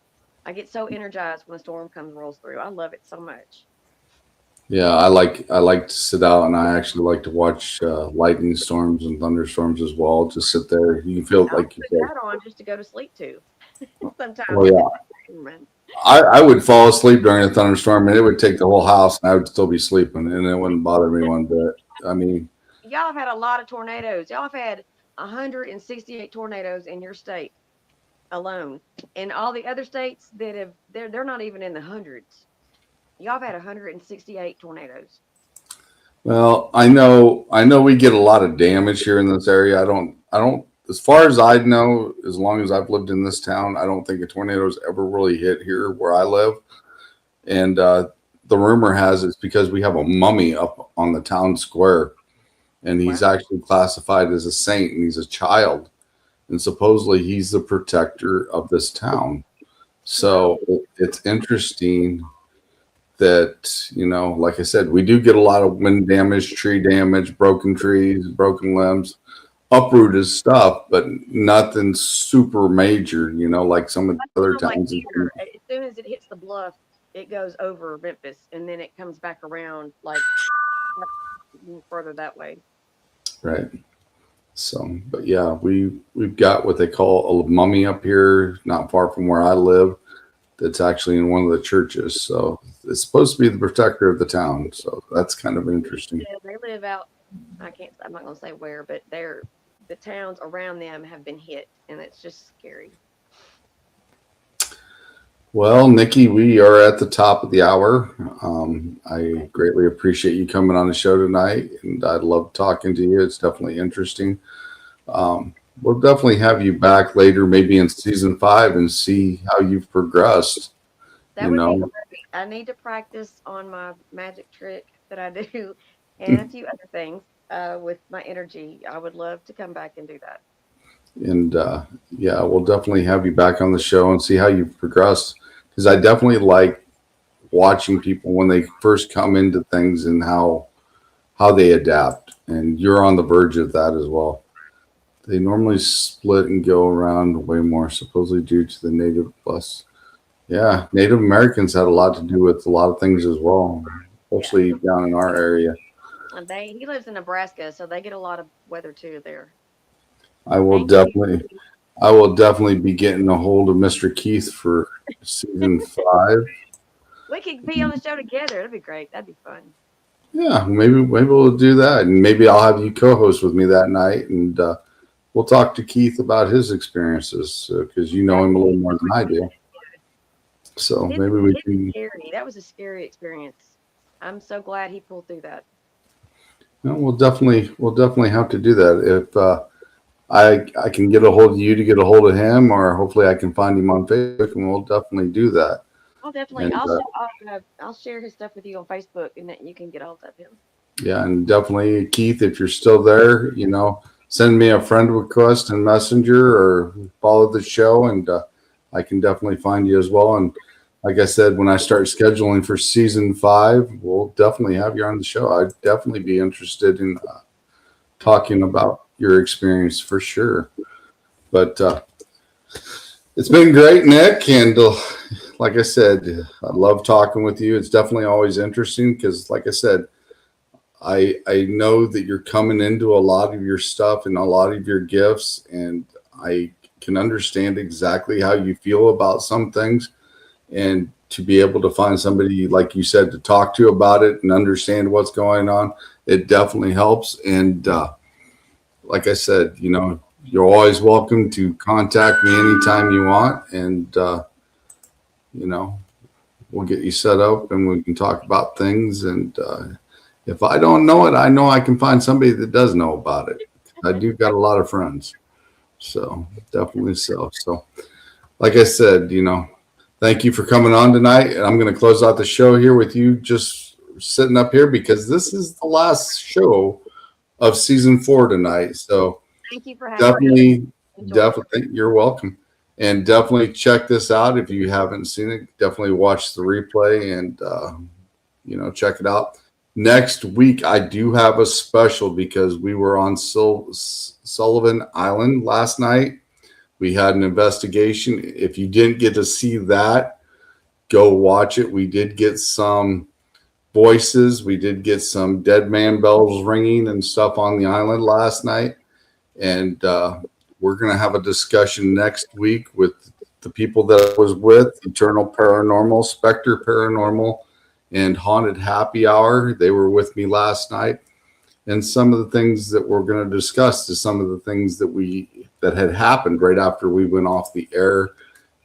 I get so energized when a storm comes rolls through. I love it so much. Yeah, I like to sit out, and I actually like to watch lightning storms and thunderstorms as well. Just sit there. You feel I'll like you put said, that on just to go to sleep to. "Oh Sometimes if yeah." it's storming. I would fall asleep during a thunderstorm, and it would take the whole house, and I would still be sleeping, and it wouldn't bother me one bit. I mean, Y'all have had a lot of tornadoes. Y'all have had 168 tornadoes in your state alone, and all the other states that have they're not even in the hundreds. Y'all have had 168 tornadoes. well, I know we get a lot of damage here in this area. I don't. As far as I know, as long as I've lived in this town, I don't think a tornado's ever really hit here where I live. And the rumor has it's because we have a mummy up on the town square, and he's Wow. actually classified as a saint, and he's a child, and supposedly he's the protector of this town. Wow. So it's interesting that, like I said, we do get a lot of wind damage, tree damage, broken trees, broken limbs, uprooted stuff, but nothing super major, like some of That's the other kind of like towns. here. As soon as it hits the bluff, it goes over Memphis, and then it comes back around like further that way. Right. So, but yeah, we've got what they call a mummy up here, not far from where I live. That's actually in one of the churches. So it's supposed to be the protector of the town. So that's kind of interesting. Yeah, they live out. I can't. I'm not gonna say where, but the towns around them have been hit, and it's just scary. Well, Nikki, we are at the top of the hour. I Okay. greatly appreciate you coming on the show tonight, and I love talking to you. It's definitely interesting. We'll definitely have you back later, maybe in season 5, and see how you've progressed. That You would be know, great. I need to practice on my magic trick that I do, and a few other things with my energy. I would love to come back and do that. And yeah, we'll definitely have you back on the show and see how you progress. Because I definitely like watching people when they first come into things and how they adapt. And you're on the verge of that as well. They normally split and go around way more, supposedly due to the native plus. Yeah, Native Americans had a lot to do with a lot of things as well, Yeah, especially down in our area. and he lives in Nebraska, so they get a lot of weather too there. I will Thank you. definitely, I will definitely be getting a hold of Mr. Keith for season 5. We could be on the show together. That'd be great. That'd be fun. Yeah, maybe we'll do that, and maybe I'll have you co-host with me that night, and we'll talk to Keith about his experiences because you know That him a would little be more than I do. So maybe we it's can. scary. That was a scary experience. I'm so glad he pulled through that. No, we'll definitely have to do that if I can get a hold of you to get a hold of him, or hopefully I can find him on Facebook, and we'll definitely do that. I'll definitely. And I'll share his stuff with you on Facebook, and that you can get hold of him. yeah, and definitely Keith, if you're still there, send me a friend request in Messenger or follow the show, and I can definitely find you as well. And like I said, when I start scheduling for season 5, we'll definitely have you on the show. I'd definitely be interested in talking about your experience for sure. But it's been great, Nick, and like I said, I love talking with you. It's definitely always interesting because, like I said, I know that you're coming into a lot of your stuff and a lot of your gifts, and I can understand exactly how you feel about some things. And to be able to find somebody, like you said, to talk to about it and understand what's going on, it definitely helps. And like I said, you're always welcome to contact me anytime you want, and you know, we'll get you set up and we can talk about things. And if I don't know it, I know I can find somebody that does know about it. I do got a lot of friends, so definitely so. So, like I said, thank you for coming on tonight. And I'm going to close out the show here with you just sitting up here because this is the last show of season 4 tonight. So Thank you for having me. definitely, Enjoyed it. definitely, you're welcome. And definitely check this out if you haven't seen it. Definitely watch the replay and check it out. Next week, I do have a special because we were on Sullivan Island last night. We had an investigation. If you didn't get to see that, go watch it. We did get some voices. We did get some dead man bells ringing and stuff on the island last night. And we're going to have a discussion next week with the people that I was with, Eternal Paranormal, Spectre Paranormal, and Haunted Happy Hour. They were with me last night. And some of the things that we're going to discuss is some of the things that had happened right after we went off the air,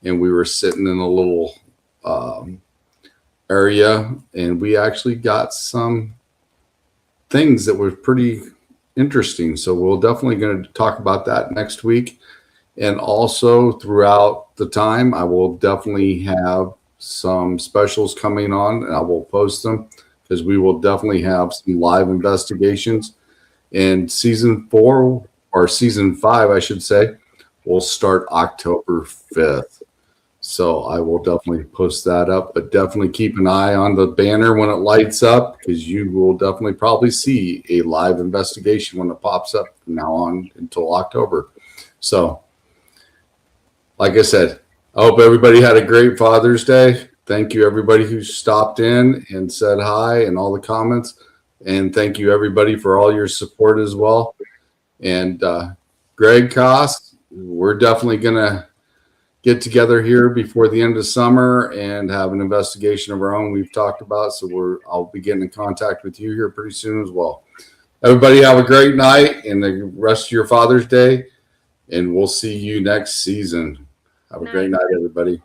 and we were sitting in a little area, and we actually got some things that were pretty interesting. So we're definitely going to talk about that next week. And also throughout the time, I will definitely have some specials coming on, and I will post them because we will definitely have some live investigations. And season 4 or season 5, I should say, will start October 5th. So I will definitely post that up, but definitely keep an eye on the banner when it lights up because you will definitely probably see a live investigation when it pops up from now on until October. So, like I said, I hope everybody had a great Father's Day. Thank you, everybody who stopped in and said hi and all the comments. And thank you, everybody, for all your support as well. And Greg Koss, we're definitely going to get together here before the end of summer and have an investigation of our own we've talked about. So I'll be getting in contact with you here pretty soon as well. Everybody have a great night and the rest of your Father's Day. And we'll see you next season. Have a great night, everybody.